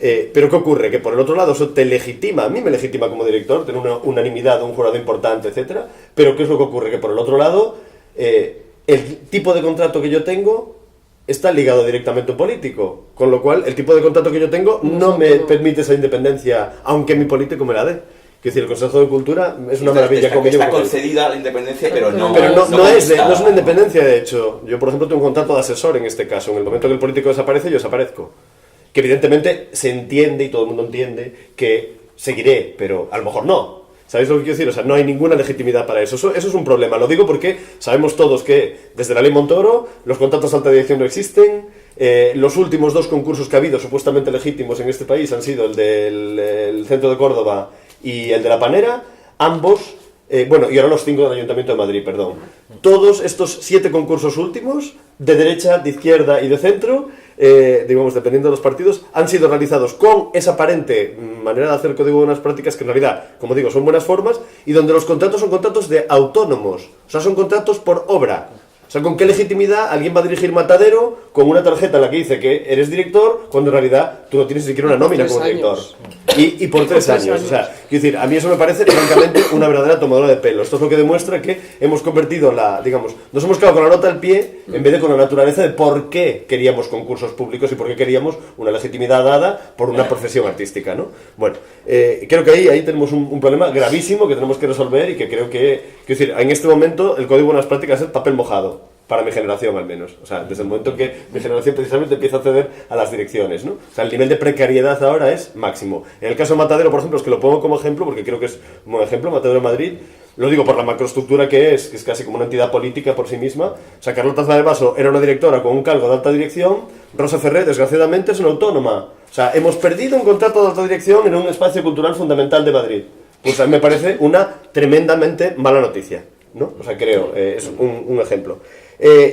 S3: Pero ¿qué ocurre? Que por el otro lado eso te legitima, a mí me legitima como director, tener una unanimidad, un jurado importante, etcétera. Pero ¿qué es lo que ocurre? Que por el otro lado, el tipo de contrato que yo tengo está ligado directamente a un político, con lo cual el tipo de contrato que yo tengo no me permite esa independencia, aunque mi político me la dé. Es decir, el Consejo de Cultura es una maravilla.
S1: Está concedida la independencia, pero no
S3: es una independencia, de hecho. Yo, por ejemplo, tengo un contrato de asesor en este caso. En el momento que el político desaparece, yo desaparezco. Que evidentemente se entiende, y todo el mundo entiende, que seguiré, pero a lo mejor no. ¿Sabéis lo que quiero decir? O sea, no hay ninguna legitimidad para eso. Eso es un problema. Lo digo porque sabemos todos que desde la ley Montoro los contratos de alta dirección no existen. Los últimos 2 concursos que ha habido supuestamente legítimos en este país han sido el del Centro de Córdoba y el de La Panera, ambos, y ahora los 5 del Ayuntamiento de Madrid, perdón. Todos estos 7 concursos últimos, de derecha, de izquierda y de centro, digamos, dependiendo de los partidos, han sido realizados con esa aparente manera de hacer código de buenas prácticas, que en realidad, como digo, son buenas formas, y donde los contratos son contratos de autónomos, o sea, son contratos por obra. O sea, ¿con qué legitimidad alguien va a dirigir Matadero con una tarjeta en la que dice que eres director, cuando en realidad tú no tienes ni siquiera una nómina como director? Y por 3 años. O sea, quiero decir, a mí eso me parece, francamente, una verdadera tomadora de pelo. Esto es lo que demuestra que hemos convertido nos hemos quedado con la nota al pie en vez de con la naturaleza de por qué queríamos concursos públicos y por qué queríamos una legitimidad dada por una profesión artística, ¿no? Bueno, creo que ahí tenemos un problema gravísimo que tenemos que resolver y que creo que, quiero decir, en este momento el Código de Buenas Prácticas es papel mojado. Para mi generación, al menos. O sea, desde el momento en que mi generación precisamente empieza a acceder a las direcciones, ¿no? O sea, el nivel de precariedad ahora es máximo. En el caso de Matadero, por ejemplo, es que lo pongo como ejemplo, porque creo que es un buen ejemplo, Matadero de Madrid, lo digo por la macroestructura que es casi como una entidad política por sí misma. O sea, Carlota Aznar del Vaso era una directora con un cargo de alta dirección, Rosa Ferrer, desgraciadamente, es una autónoma. O sea, hemos perdido un contrato de alta dirección en un espacio cultural fundamental de Madrid. Pues a mí me parece una tremendamente mala noticia, ¿no? O sea, creo, es un ejemplo.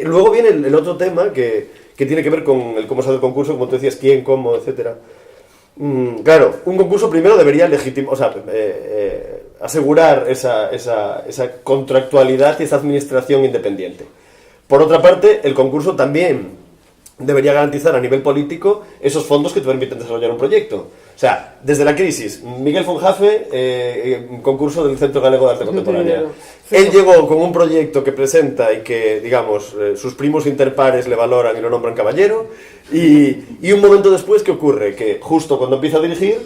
S3: Luego viene el otro tema que tiene que ver con el cómo se hace el concurso, como tú decías, quién, cómo, etcétera. Claro, un concurso primero debería asegurar esa contractualidad y esa administración independiente. Por otra parte, el concurso también debería garantizar a nivel político esos fondos que te permiten desarrollar un proyecto. O sea, desde la crisis, Miguel Fonjafe, concurso del Centro Galego de Arte Contemporánea. Él llegó con un proyecto que presenta y que, digamos, sus primos interpares le valoran y lo nombran caballero. Y un momento después, ¿qué ocurre? Que justo cuando empieza a dirigir,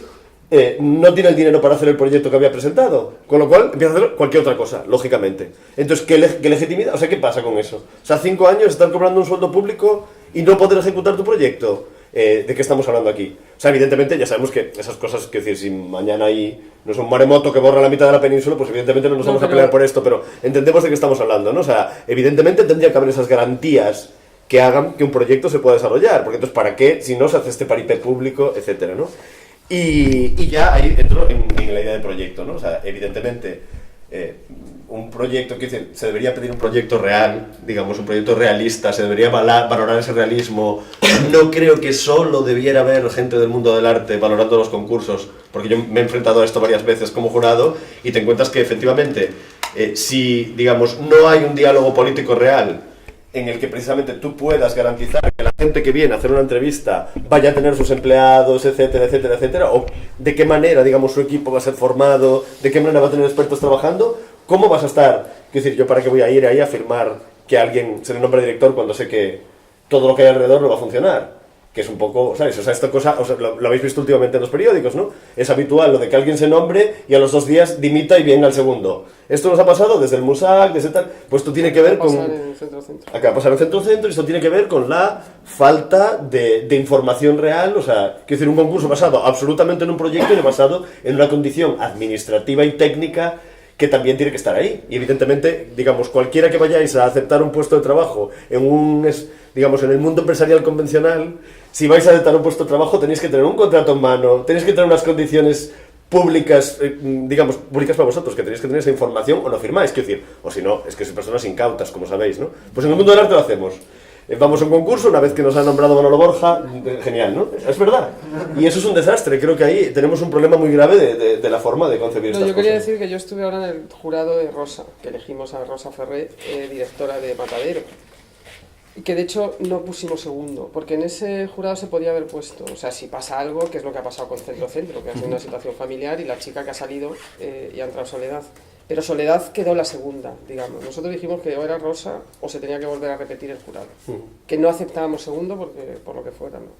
S3: no tiene el dinero para hacer el proyecto que había presentado, con lo cual empieza a hacer cualquier otra cosa, lógicamente. Entonces, ¿qué legitimidad? O sea, ¿qué pasa con eso? O sea, 5 años estar cobrando un sueldo público y no poder ejecutar tu proyecto. ¿De qué estamos hablando aquí? O sea, evidentemente ya sabemos que esas cosas, quiero decir, si mañana hay, no sé, un maremoto que borra la mitad de la península, pues evidentemente no nos vamos a pelear por esto, pero entendemos de qué estamos hablando, ¿no? O sea, evidentemente tendría que haber esas garantías que hagan que un proyecto se pueda desarrollar, porque entonces, ¿para qué si no se hace este paripé público, etcétera, ¿no? Y ya ahí entro en la idea de proyecto, ¿no? O sea, evidentemente, un proyecto, quiero decir, se debería pedir un proyecto real, digamos, un proyecto realista, se debería valorar ese realismo. No creo que solo debiera haber gente del mundo del arte valorando los concursos, porque yo me he enfrentado a esto varias veces como jurado, y te encuentras que efectivamente, si, digamos, no hay un diálogo político real en el que precisamente tú puedas garantizar que la gente que viene a hacer una entrevista vaya a tener sus empleados, etcétera, etcétera, etcétera, o de qué manera, digamos, su equipo va a ser formado, de qué manera va a tener expertos trabajando, ¿cómo vas a estar? Quiero decir, ¿yo para qué voy a ir ahí a firmar que a alguien se le nombre director cuando sé que todo lo que hay alrededor no va a funcionar? Que es un poco, ¿sabes? O sea, esta cosa, o sea, lo habéis visto últimamente en los periódicos, ¿no? Es habitual lo de que alguien se nombre y a los 2 días dimita y venga al segundo. Esto nos ha pasado desde el MUSAC, desde tal... Pues esto tiene que ver con... Acaba de pasar en centro-centro y esto tiene que ver con la falta de información real, o sea, quiero decir, un concurso basado absolutamente en un proyecto y basado en una condición administrativa y técnica que también tiene que estar ahí. Y evidentemente, digamos, cualquiera que vayáis a aceptar un puesto de trabajo digamos, en el mundo empresarial convencional, si vais a aceptar un puesto de trabajo tenéis que tener un contrato en mano, tenéis que tener unas condiciones públicas, digamos, públicas para vosotros, que tenéis que tener esa información o no firmáis, quiero decir, o si no, es que sois personas incautas, como sabéis, ¿no? Pues en el mundo del arte lo hacemos. Vamos a un concurso, una vez que nos ha nombrado Manolo Borja, genial, ¿no? Es verdad. Y eso es un desastre, creo que ahí tenemos un problema muy grave de la forma de concebir estas cosas.
S4: Yo quería decir que yo estuve ahora en el jurado de Rosa, que elegimos a Rosa Ferrer, directora de Matadero. Y que de hecho no pusimos segundo, porque en ese jurado se podía haber puesto, o sea, si pasa algo, que es lo que ha pasado con Centro-Centro, que ha sido una situación familiar y la chica que ha salido y ha entrado Soledad. Pero Soledad quedó la segunda, digamos. Nosotros dijimos que o era Rosa o se tenía que volver a repetir el jurado. Que no aceptábamos segundo por lo que fuera, ¿no?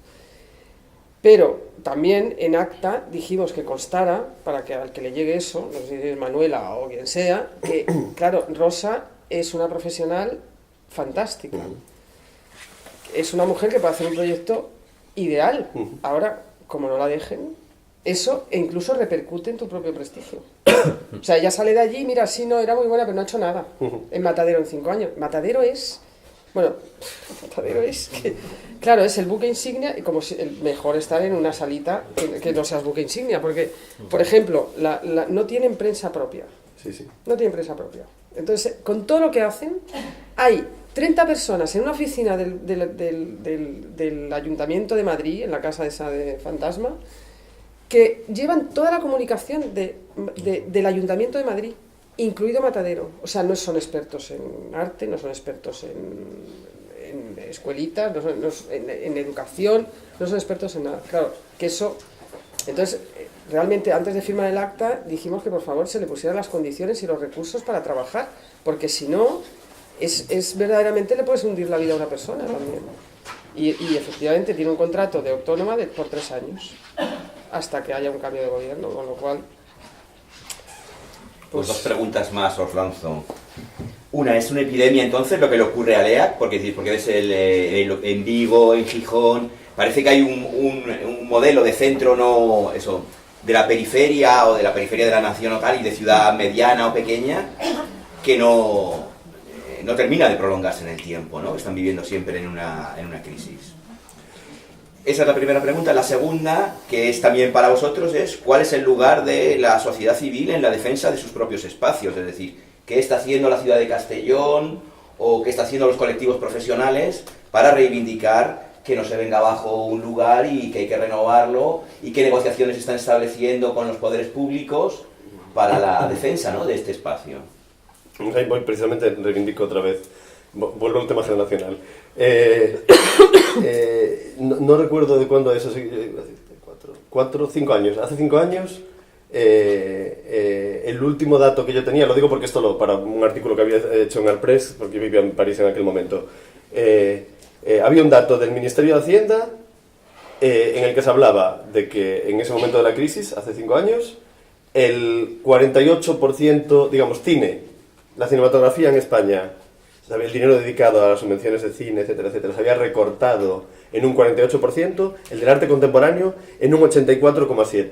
S4: Pero también en acta dijimos que constara, para que al que le llegue eso, no sé si es Manuela o quien sea, que, claro, Rosa es una profesional fantástica. Es una mujer que puede hacer un proyecto ideal. Ahora, como no la dejen, eso incluso repercute en tu propio prestigio. O sea, ella sale de allí, mira, sí, no, era muy buena, pero no ha hecho nada en Matadero en 5 años. Matadero es... Bueno, Matadero es... claro, es el buque insignia y como si el mejor estar en una salita que no seas buque insignia, porque, por ejemplo, no tienen prensa propia.
S3: Sí.
S4: No tienen prensa propia. Entonces, con todo lo que hacen, hay 30 personas en una oficina del Ayuntamiento de Madrid, en la casa esa de Fantasma, que llevan toda la comunicación del Ayuntamiento de Madrid, incluido Matadero. O sea, no son expertos en arte, no son expertos en escuelitas, en educación, no son expertos en nada. Claro, que eso... Entonces, realmente, antes de firmar el acta, dijimos que por favor se le pusieran las condiciones y los recursos para trabajar, porque si no, es verdaderamente le puedes hundir la vida a una persona también. Y efectivamente tiene un contrato de autónoma por 3 años, hasta que haya un cambio de gobierno, con lo cual...
S1: Pues 2 preguntas más os lanzo. Una, ¿es una epidemia entonces lo que le ocurre a LEAC? Porque ves en Vigo, en Gijón, parece que hay un modelo de centro de la periferia o de la periferia de la nación o tal y de ciudad mediana o pequeña que no termina de prolongarse en el tiempo, ¿no? Están viviendo siempre en una crisis. Esa es la primera pregunta. La segunda, que es también para vosotros, es ¿cuál es el lugar de la sociedad civil en la defensa de sus propios espacios? Es decir, ¿qué está haciendo la ciudad de Castellón o qué está haciendo los colectivos profesionales para reivindicar que no se venga abajo un lugar y que hay que renovarlo, y qué negociaciones están estableciendo con los poderes públicos para la defensa, ¿no?, de este espacio?
S3: Ahí voy, precisamente reivindico otra vez, vuelvo al tema generacional. No recuerdo de cuándo es, así, 5 años. Hace 5 años, el último dato que yo tenía, lo digo porque esto para un artículo que había hecho en El Press, porque yo vivía en París en aquel momento, había un dato del Ministerio de Hacienda en el que se hablaba de que en ese momento de la crisis, hace 5 años, el 48%, digamos, cine, la cinematografía en España, el dinero dedicado a las subvenciones de cine, etcétera, etcétera, se había recortado en un 48%, el del arte contemporáneo en un 84,7%.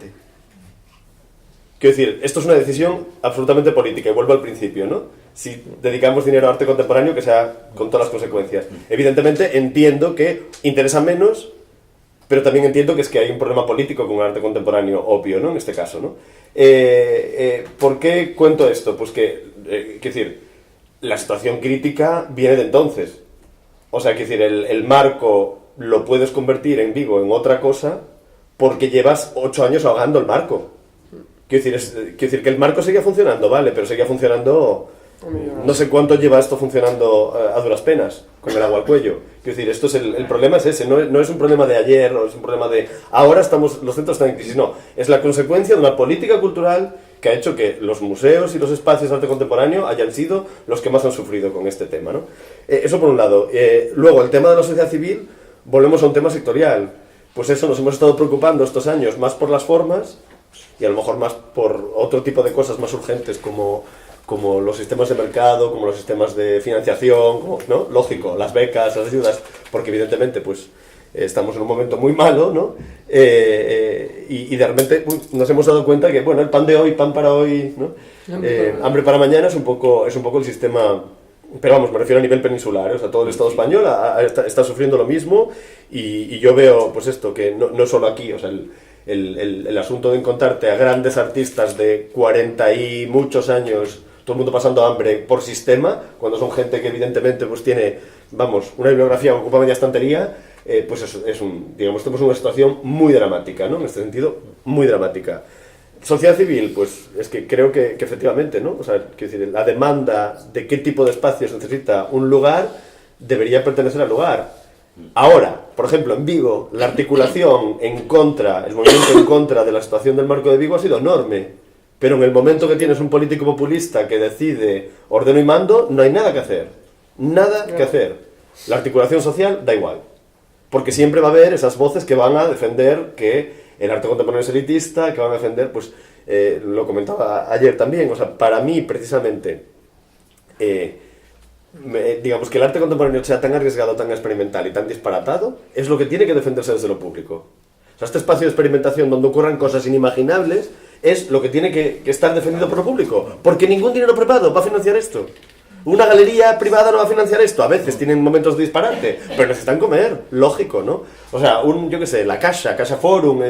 S3: Quiero decir, esto es una decisión absolutamente política, y vuelvo al principio, ¿no? Si dedicamos dinero a arte contemporáneo, que sea con todas las consecuencias. Evidentemente entiendo que interesa menos, pero también entiendo que es que hay un problema político con el arte contemporáneo, obvio, ¿no?, en este caso, ¿no? ¿Por qué cuento esto? Pues que, quiero decir, la situación crítica viene de entonces. O sea, quiero decir, el marco lo puedes convertir en Vigo en otra cosa porque llevas 8 años ahogando el marco. Quiero decir que el marco seguía funcionando, vale, pero seguía funcionando... No sé cuánto lleva esto funcionando a duras penas, con el agua al cuello. Quiero decir, esto es el problema es ese, no es un problema de ayer, o es un problema de ahora los centros están en crisis, no. Es la consecuencia de una política cultural que ha hecho que los museos y los espacios de arte contemporáneo hayan sido los que más han sufrido con este tema, ¿no? Eso por un lado. Luego, el tema de la sociedad civil, volvemos a un tema sectorial. Pues eso, nos hemos estado preocupando estos años más por las formas y a lo mejor más por otro tipo de cosas más urgentes como los sistemas de mercado, como los sistemas de financiación, ¿no? Lógico, las becas, las ayudas, porque evidentemente pues estamos en un momento muy malo, ¿no? Y de repente nos hemos dado cuenta que, bueno, el pan de hoy, pan para hoy, ¿no? Hambre para mañana es un poco el sistema, pero vamos, me refiero a nivel peninsular, ¿eh? O sea, todo el Estado español está sufriendo lo mismo, y yo veo, pues esto, que no solo aquí, o sea, el asunto de encontrarte a grandes artistas de 40 y muchos años, todo el mundo pasando hambre por sistema, cuando son gente que evidentemente pues tiene, vamos, una bibliografía que ocupa media estantería, pues digamos, estamos en una situación muy dramática, ¿no? En este sentido, muy dramática. Sociedad civil, pues es que creo que efectivamente, ¿no? O sea, quiero decir, la demanda de qué tipo de espacios necesita un lugar debería pertenecer al lugar. Ahora, por ejemplo, en Vigo, la articulación el movimiento en contra de la situación del marco de Vigo ha sido enorme. Pero en el momento que tienes un político populista que decide ordeno y mando, no hay nada que hacer. Nada que hacer. La articulación social da igual. Porque siempre va a haber esas voces que van a defender que el arte contemporáneo es elitista, que van a defender, pues, lo comentaba ayer también, o sea, para mí, precisamente, digamos que el arte contemporáneo sea tan arriesgado, tan experimental y tan disparatado, es lo que tiene que defenderse desde lo público. O sea, este espacio de experimentación donde ocurran cosas inimaginables es lo que tiene que estar defendido por lo público, porque ningún dinero privado va a financiar esto. Una galería privada no va a financiar esto. A veces tienen momentos de disparate, pero necesitan comer, lógico, ¿no? O sea, yo qué sé, la Caixa Forum,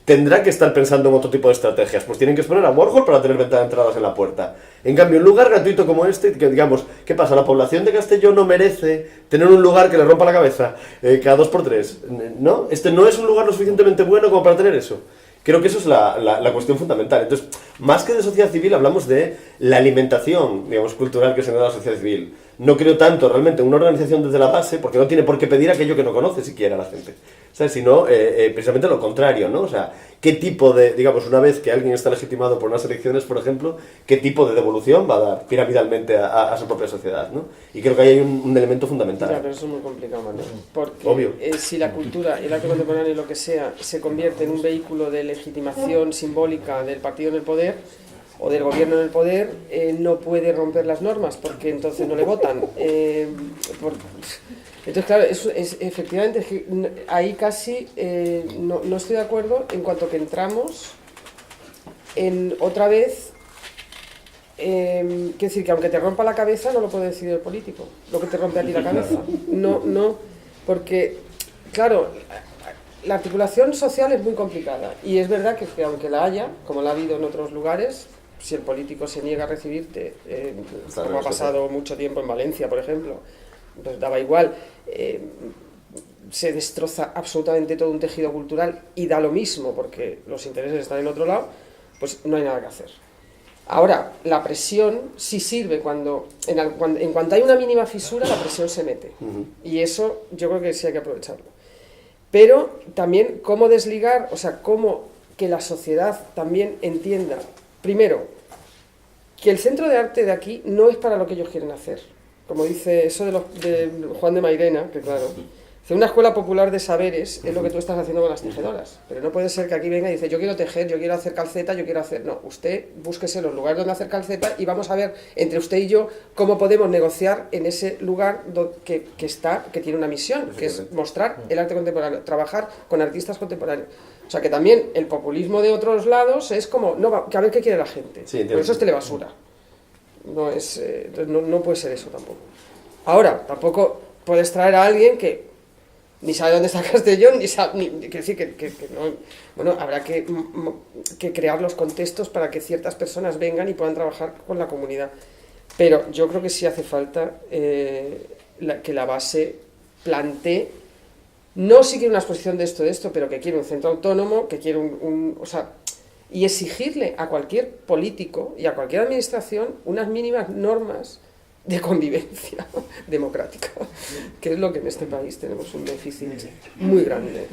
S3: tendrá que estar pensando en otro tipo de estrategias. Pues tienen que exponer a Warhol para tener venta de entradas en la puerta. En cambio, un lugar gratuito como este, que digamos, ¿qué pasa? La población de Castellón no merece tener un lugar que le rompa la cabeza cada 2x3, ¿no? Este no es un lugar lo suficientemente bueno como para tener eso. Creo que eso es la cuestión fundamental. Entonces, más que de sociedad civil, hablamos de la alimentación, digamos, cultural que se da a la sociedad civil. No creo tanto realmente en una organización desde la base, porque no tiene por qué pedir aquello que no conoce siquiera la gente, ¿sabes? Sino precisamente lo contrario, ¿no? O sea, qué tipo de, digamos, una vez que alguien está legitimado por unas elecciones, por ejemplo, qué tipo de devolución va a dar piramidalmente a su propia sociedad, ¿no? Y creo que ahí hay un elemento fundamental.
S4: Ya, pero eso es muy complicado, Manuel. Porque si la cultura, el arte contemporáneo y lo que sea, se convierte en un vehículo de legitimación simbólica del partido en el poder, o del gobierno en el poder, no puede romper las normas, porque entonces no le votan. Entonces, claro, efectivamente, ahí casi no estoy de acuerdo en cuanto que entramos otra vez, quiero decir que aunque te rompa la cabeza no lo puede decidir el político, lo que te rompe a ti la cabeza. No, porque, claro, la articulación social es muy complicada y es verdad que aunque la haya, como la ha habido en otros lugares, si el político se niega a recibirte, como ha pasado mucho tiempo en Valencia, por ejemplo, pues daba igual, se destroza absolutamente todo un tejido cultural y da lo mismo porque los intereses están en otro lado, pues no hay nada que hacer. Ahora, la presión sí sirve en cuanto hay una mínima fisura, la presión se mete. Y eso yo creo que sí hay que aprovecharlo. Pero también cómo desligar, o sea, cómo que la sociedad también entienda, primero, que el centro de arte de aquí no es para lo que ellos quieren hacer. Como dice eso de Juan de Mairena, que claro, una escuela popular de saberes es lo que tú estás haciendo con las tejedoras, pero no puede ser que aquí venga y dice yo quiero tejer, yo quiero hacer calceta, yo quiero hacer... No, usted búsquese los lugares donde hacer calceta y vamos a ver entre usted y yo cómo podemos negociar en ese lugar que tiene una misión, que es mostrar el arte contemporáneo, trabajar con artistas contemporáneos. O sea que también el populismo de otros lados es como, no, que a ver qué quiere la gente, sí, por eso es telebasura. No puede ser eso tampoco. Ahora, tampoco puedes traer a alguien que ni sabe dónde está Castellón, quiere decir que no, bueno, habrá que crear los contextos para que ciertas personas vengan y puedan trabajar con la comunidad. Pero yo creo que sí hace falta que la base plantee, no si quiere una exposición de esto, pero que quiere un centro autónomo, que quiere o sea, y exigirle a cualquier político y a cualquier administración unas mínimas normas de convivencia democrática, que es lo que en este país tenemos un déficit muy grande,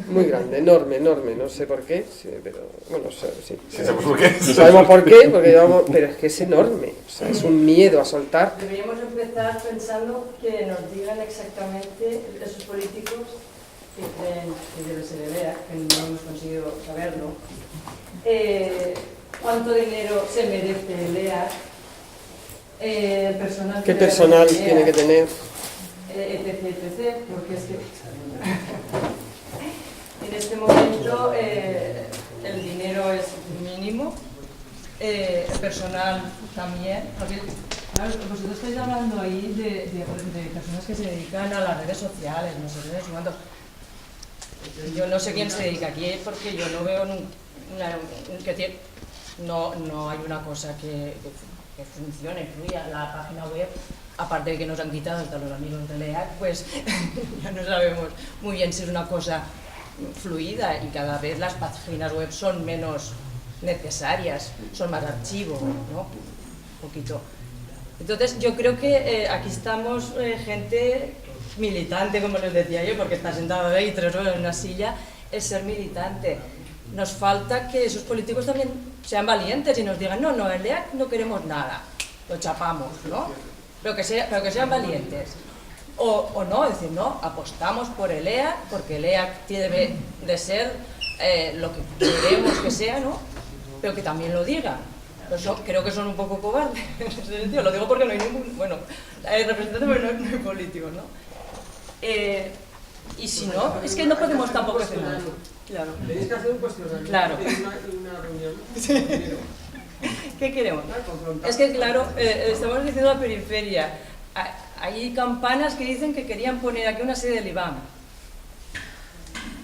S4: enorme, no sé por qué, pero bueno, sí.
S3: ¿Sabemos por qué?
S4: Sabemos por qué, pero es que es enorme, o sea, es un miedo a soltar.
S8: Deberíamos empezar pensando que nos digan exactamente esos políticos que creen que debe ser el EAC, que no hemos conseguido saberlo, cuánto dinero se merece el EAC, el personal
S4: ¿qué personal tiene que tener?
S8: etc, porque es que en este momento el dinero es mínimo, el personal también, porque claro, vosotros estáis hablando ahí de personas que se dedican a las redes sociales, no sé cuánto. Yo no sé quién se dedica aquí porque yo no veo no hay una cosa que funcione, fluya. La página web, aparte de que nos han quitado hasta los amigos de LEAC, pues ya no sabemos muy bien si es una cosa fluida y cada vez las páginas web son menos necesarias, son más archivo, ¿no? Un poquito. Entonces yo creo que aquí estamos gente militante, como les decía yo, porque estar sentado ahí 3 horas en una silla es ser militante. Nos falta que esos políticos también sean valientes y nos digan no, el EAC no queremos nada, lo chapamos, ¿no? Pero que sean valientes. O no, decir, no, apostamos por el EAC, porque el EAC debe de ser lo que queremos que sea, ¿no? Pero que también lo digan. Eso, creo que son un poco cobardes, en ese sentido. Lo digo porque no hay ningún... Bueno, hay representantes, pero no hay políticos, ¿no? Y si no, es que no podemos tampoco hacer nada. Claro.
S4: Tenéis que hacer un cuestionario.
S8: Claro.
S4: Una reunión.
S8: Sí. ¿Qué queremos? Es que, claro, estamos diciendo la periferia. Hay campanas que dicen que querían poner aquí una sede del IBAM.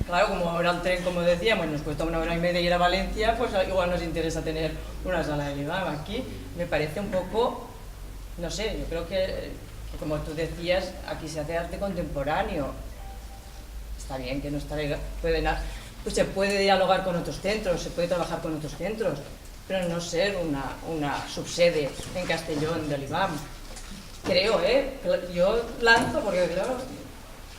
S8: Claro, como ahora el tren, como decíamos, nos cuesta 1 hora y media ir a Valencia, pues igual nos interesa tener una sala del IBAM aquí. Me parece un poco, no sé, yo creo que como tú decías, aquí se hace arte contemporáneo. Está bien que no pues se puede dialogar con otros centros, se puede trabajar con otros centros, pero no ser una subsede en Castellón del IBAM. Creo, yo lanzo, porque claro,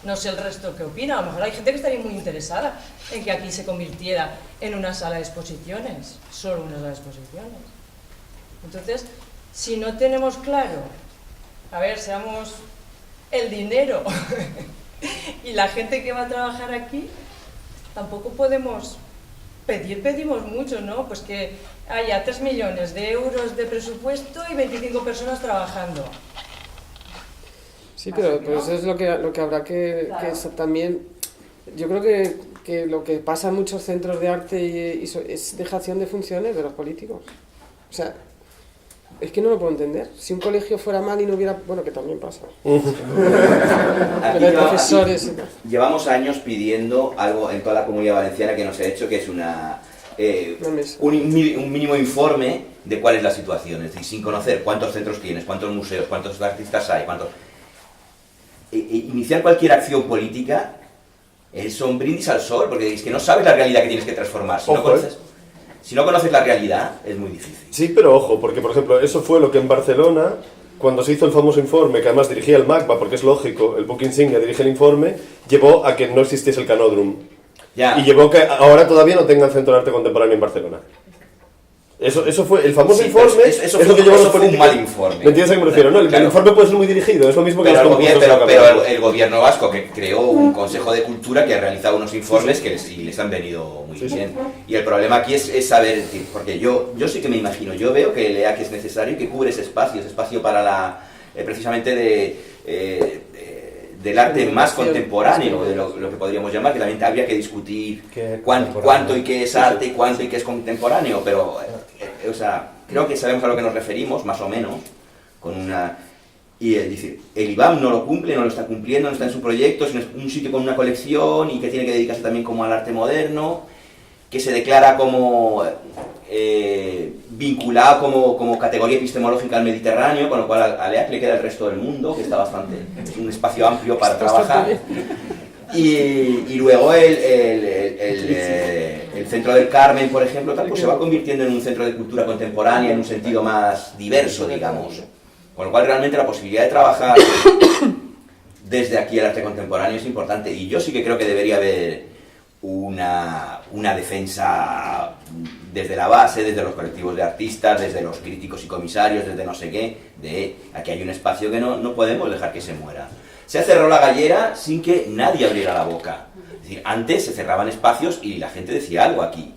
S8: no sé el resto qué opina, a lo mejor hay gente que estaría muy interesada en que aquí se convirtiera en una sala de exposiciones, solo una sala de exposiciones. Entonces, si no tenemos claro, a ver, seamos el dinero y la gente que va a trabajar aquí, tampoco podemos pedimos mucho, ¿no? Pues que haya 3 millones de euros de presupuesto y 25 personas trabajando.
S4: Sí, pero eso es lo que habrá que también... Yo creo que que lo que pasa en muchos centros de arte es dejación de funciones de los políticos. O sea, es que no lo puedo entender. Si un colegio fuera mal y no hubiera... Bueno, que también pasa. Pero hay profesores...
S1: Llevamos años pidiendo algo en toda la Comunidad Valenciana que no se ha hecho, que es un mínimo informe de cuál es la situación. Es decir, sin conocer cuántos centros tienes, cuántos museos, cuántos artistas hay, iniciar cualquier acción política es un brindis al sol, porque es que no sabes la realidad que tienes que transformar. Si no conoces la realidad, es muy difícil.
S3: Sí, pero ojo, porque por ejemplo, eso fue lo que en Barcelona, cuando se hizo el famoso informe, que además dirigía el MACBA, porque es lógico, el Buc Insignia dirige el informe, llevó a que no existiese el Canódromo.
S1: Ya.
S3: Y llevó a que ahora todavía no tengan centro de arte contemporáneo en Barcelona. Eso fue el famoso informe,
S1: eso
S3: es lo que llevó a los
S1: fue un
S3: políticos.
S1: mal informe.
S3: ¿Me entiendes a qué me refiero? No, el informe puede ser muy dirigido, es lo mismo que
S1: pero
S3: los concursos de la
S1: pero
S3: Cámara.
S1: el gobierno vasco, que creó un Consejo de Cultura que ha realizado unos informes que les han venido muy bien. Y el problema aquí es saber, porque yo sí que me imagino, yo veo que el EAC es necesario y que cubre ese espacio para precisamente del arte más contemporáneo, de lo que podríamos llamar, que también habría que discutir cuánto y qué es arte y cuánto y qué es contemporáneo, pero o sea, creo que sabemos a lo que nos referimos, más o menos, y es decir, el IBAM no lo cumple, no lo está cumpliendo, no está en su proyecto, es un sitio con una colección y que tiene que dedicarse también como al arte moderno, que se declara como vinculado como categoría epistemológica al Mediterráneo, con lo cual al EAC le queda el resto del mundo, que está bastante, es un espacio amplio para trabajar. Y luego el Centro del Carmen, por ejemplo, pues se va convirtiendo en un centro de cultura contemporánea en un sentido más diverso, digamos. Con lo cual realmente la posibilidad de trabajar desde aquí el arte contemporáneo es importante. Y yo sí que creo que debería haber una defensa desde la base, desde los colectivos de artistas, desde los críticos y comisarios, desde no sé qué, de aquí hay un espacio que no podemos dejar que se muera. Se cerró la gallera sin que nadie abriera la boca. Es decir, antes se cerraban espacios y la gente decía algo aquí.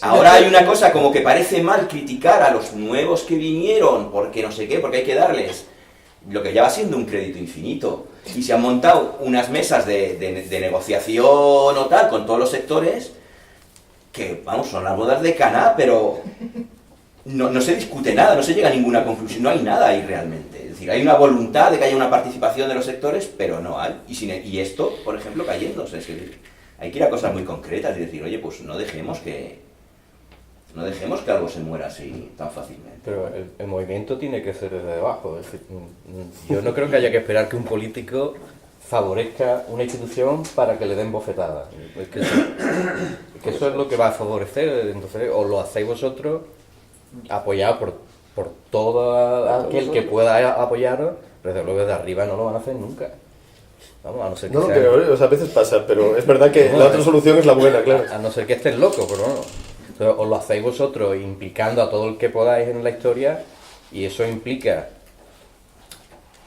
S1: Ahora hay una cosa como que parece mal criticar a los nuevos que vinieron porque no sé qué, porque hay que darles lo que ya va siendo un crédito infinito. Y se han montado unas mesas de negociación o tal con todos los sectores que, vamos, son las bodas de Caná, pero no se discute nada, no se llega a ninguna conclusión, no hay nada ahí realmente. Es decir, hay una voluntad de que haya una participación de los sectores, pero no hay. Y esto, por ejemplo, cayéndose. Es que hay que ir a cosas muy concretas y decir, oye, pues no dejemos que algo se muera así tan fácilmente.
S5: Pero el movimiento tiene que ser desde abajo. Es decir, yo no creo que haya que esperar que un político favorezca una institución para que le den bofetadas. Es que eso es lo que va a favorecer. Entonces, o lo hacéis vosotros, apoyado por todo aquel que pueda apoyaros, pero desde luego desde arriba no lo van a hacer nunca. Vamos, a no ser que
S3: pero o sea, a veces pasa, pero es verdad que la otra solución es la buena, claro.
S5: A no ser que estés loco, pero no. Entonces, os lo hacéis vosotros implicando a todo el que podáis en la historia, y eso implica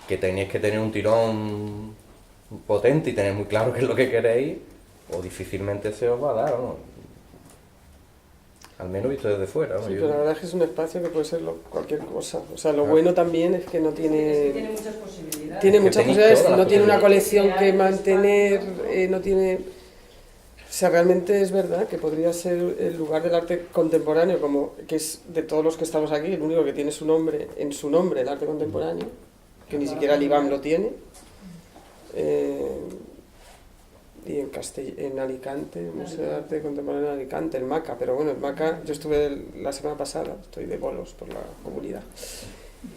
S5: que tenéis que tener un tirón potente y tener muy claro qué es lo que queréis, o difícilmente se os va a dar, ¿no? Al menos visto desde fuera, ¿no?
S4: Sí, pero la verdad es que es un espacio que puede ser cualquier cosa. O sea, lo bueno también es que no tiene...
S8: Tiene muchas posibilidades.
S4: Tiene muchas posibilidades, no tiene una colección que mantener, no tiene... O sea, realmente es verdad que podría ser el lugar del arte contemporáneo, como que es de todos los que estamos aquí, el único que tiene su nombre, en su nombre, el arte contemporáneo, que ni siquiera el IBAM lo tiene. Y en Alicante, el Museo de Arte Contemporáneo de Alicante, el MACA, pero bueno, el MACA, yo estuve la semana pasada, estoy de bolos por la comunidad.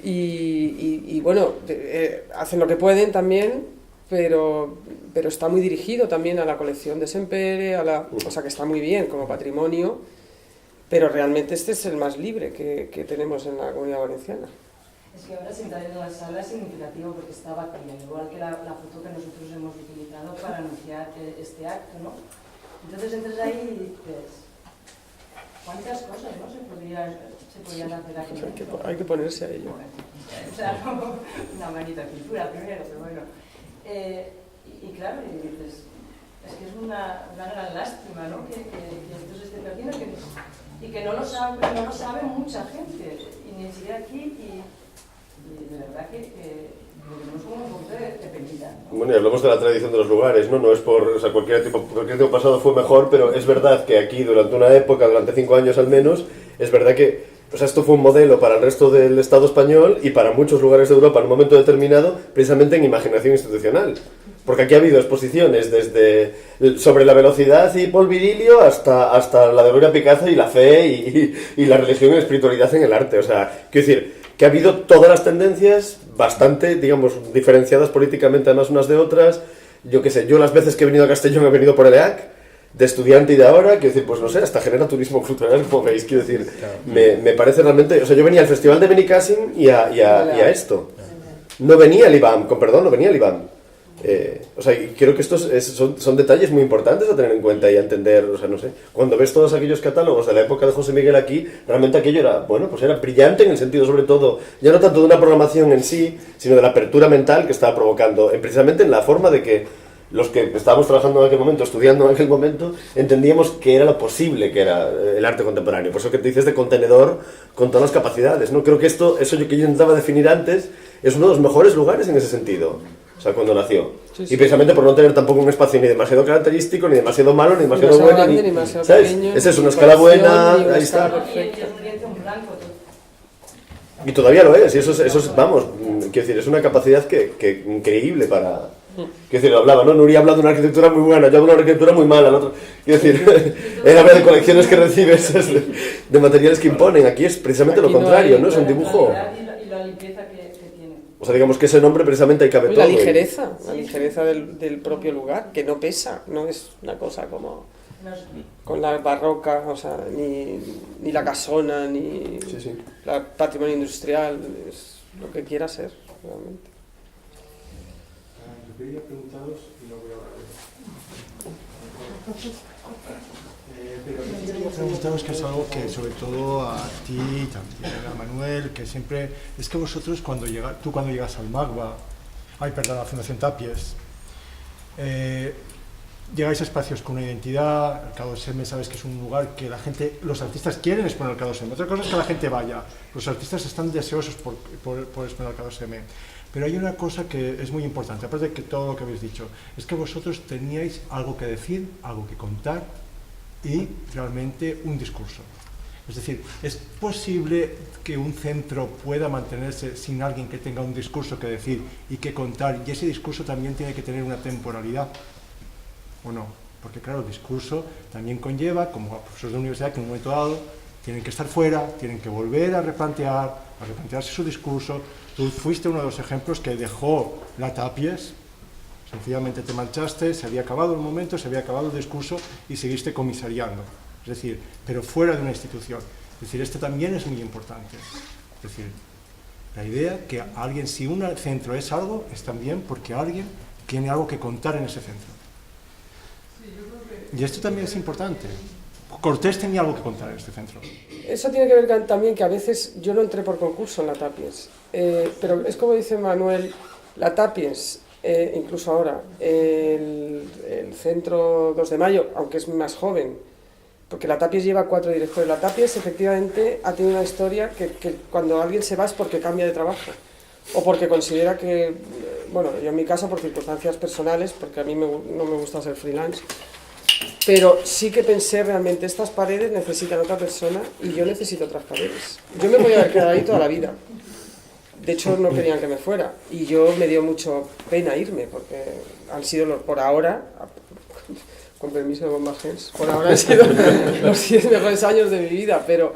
S4: Y bueno, hacen lo que pueden también, pero está muy dirigido también a la colección de Sempere, o sea que está muy bien como patrimonio, pero realmente este es el más libre que tenemos en la Comunidad Valenciana.
S8: Es que ahora sentar en la sala es significativo porque está vacía, igual que la foto que nosotros hemos utilizado para anunciar este acto, ¿no? Entonces entras ahí y dices, ¿cuántas cosas, no? se podrían hacer aquí?
S4: Hay que ponerse a ello.
S8: O sea, una manita de pintura primero, pero bueno. Y claro, y dices, es que es una gran lástima, ¿no? Que esto se esté perdiendo y que no lo sabe mucha gente, y ni siquiera aquí, y de verdad que
S3: Bueno, y hablamos de la tradición de los lugares, ¿no? No es por, o sea, cualquier tiempo pasado fue mejor, pero es verdad que aquí durante una época, durante 5 años al menos, es verdad que, o sea, esto fue un modelo para el resto del Estado español y para muchos lugares de Europa en un momento determinado, precisamente en imaginación institucional. Porque aquí ha habido exposiciones desde sobre la velocidad y Paul Virilio hasta la de Gloria Picazo y la fe y la religión y la espiritualidad en el arte. O sea, quiero decir, que ha habido todas las tendencias bastante, digamos, diferenciadas políticamente además unas de otras. Yo qué sé, yo las veces que he venido a Castellón he venido por el EAC, de estudiante y de ahora, quiero decir, pues no sé, hasta genera turismo cultural, como veis, quiero decir, me parece realmente, o sea, yo venía al Festival de Benicàssim y a esto. No venía al IBAM, con perdón, no venía al IBAM. O sea, y creo que estos son detalles muy importantes a tener en cuenta y a entender, o sea, no sé, cuando ves todos aquellos catálogos de la época de José Miguel aquí, realmente aquello era, bueno, pues era brillante en el sentido sobre todo, ya no tanto de una programación en sí, sino de la apertura mental que estaba provocando, precisamente en la forma de que los que estábamos trabajando en aquel momento, estudiando en aquel momento, entendíamos que era lo posible que era el arte contemporáneo. Por eso que te dices de contenedor con todas las capacidades, ¿no? Creo que eso que yo intentaba definir antes es uno de los mejores lugares en ese sentido. O sea, cuando nació. Sí, sí. Y precisamente por no tener tampoco un espacio ni demasiado característico, ni demasiado malo, ni demasiado bueno.
S4: Grande, ni demasiado
S3: ¿sabes?
S4: pequeño,
S3: Esa es una escala buena, ahí
S4: está.
S3: está. Y todavía lo es, y eso es vamos, quiero decir, es una capacidad que increíble para... Quiero decir, hablaba, ¿no? Nuria habla de una arquitectura muy buena, yo hablo de una arquitectura muy mala, el otro... Quiero decir, él habla de colecciones que recibes, de materiales que imponen, aquí es precisamente lo contrario, ¿no? Es un dibujo...
S8: Y la limpieza que tiene.
S3: O sea, digamos que ese nombre precisamente ahí cabe todo.
S4: La ligereza del propio lugar, que no pesa, no es una cosa como con la barroca, o sea, ni la casona, ni el patrimonio industrial, es lo que quiera ser, realmente.
S9: Yo quería preguntaros, y no voy a pero quería preguntaros que es algo que sobre todo a ti, también a Manuel, que siempre, es que vosotros cuando llegas al MACBA, a la Fundación Tapies, llegáis a espacios con una identidad, el K2M sabes que es un lugar que la gente, los artistas quieren exponer al K2M, otra cosa es que la gente vaya, los artistas están deseosos por exponer al K2M. Pero hay una cosa que es muy importante, aparte de que todo lo que habéis dicho, es que vosotros teníais algo que decir, algo que contar y realmente un discurso. Es decir, ¿es posible que un centro pueda mantenerse sin alguien que tenga un discurso que decir y que contar? Y ese discurso también tiene que tener una temporalidad, ¿o no? Porque claro, el discurso también conlleva, como a profesores de universidad que en un momento dado tienen que estar fuera, tienen que volver a replantearse su discurso. Tú fuiste uno de los ejemplos que dejó la Tapies, sencillamente te marchaste, se había acabado el momento, se había acabado el discurso y seguiste comisariando. Es decir, pero fuera de una institución. Es decir, esto también es muy importante. Es decir, la idea que alguien, si un centro es algo, es también porque alguien tiene algo que contar en ese centro. Y esto también es importante. Cortés tenía algo que contar en este centro.
S4: Eso tiene que ver también que a veces yo no entré por concurso en la Tapies, pero es como dice Manuel, la Tapies, incluso ahora, el centro 2 de Mayo, aunque es más joven, porque la Tapies lleva 4 directores, la Tapies efectivamente ha tenido una historia que cuando alguien se va es porque cambia de trabajo, o porque considera que, bueno, yo en mi caso por circunstancias personales, porque a mí no me gusta ser freelance, pero sí que pensé realmente, estas paredes necesitan otra persona y yo necesito otras paredes. Yo me voy a haber quedado ahí toda la vida. De hecho, no querían que me fuera. Y yo me dio mucho pena irme, porque han sido, por ahora, con permiso de Bomba Gens, por ahora han sido los 10 mejores años de mi vida. Pero,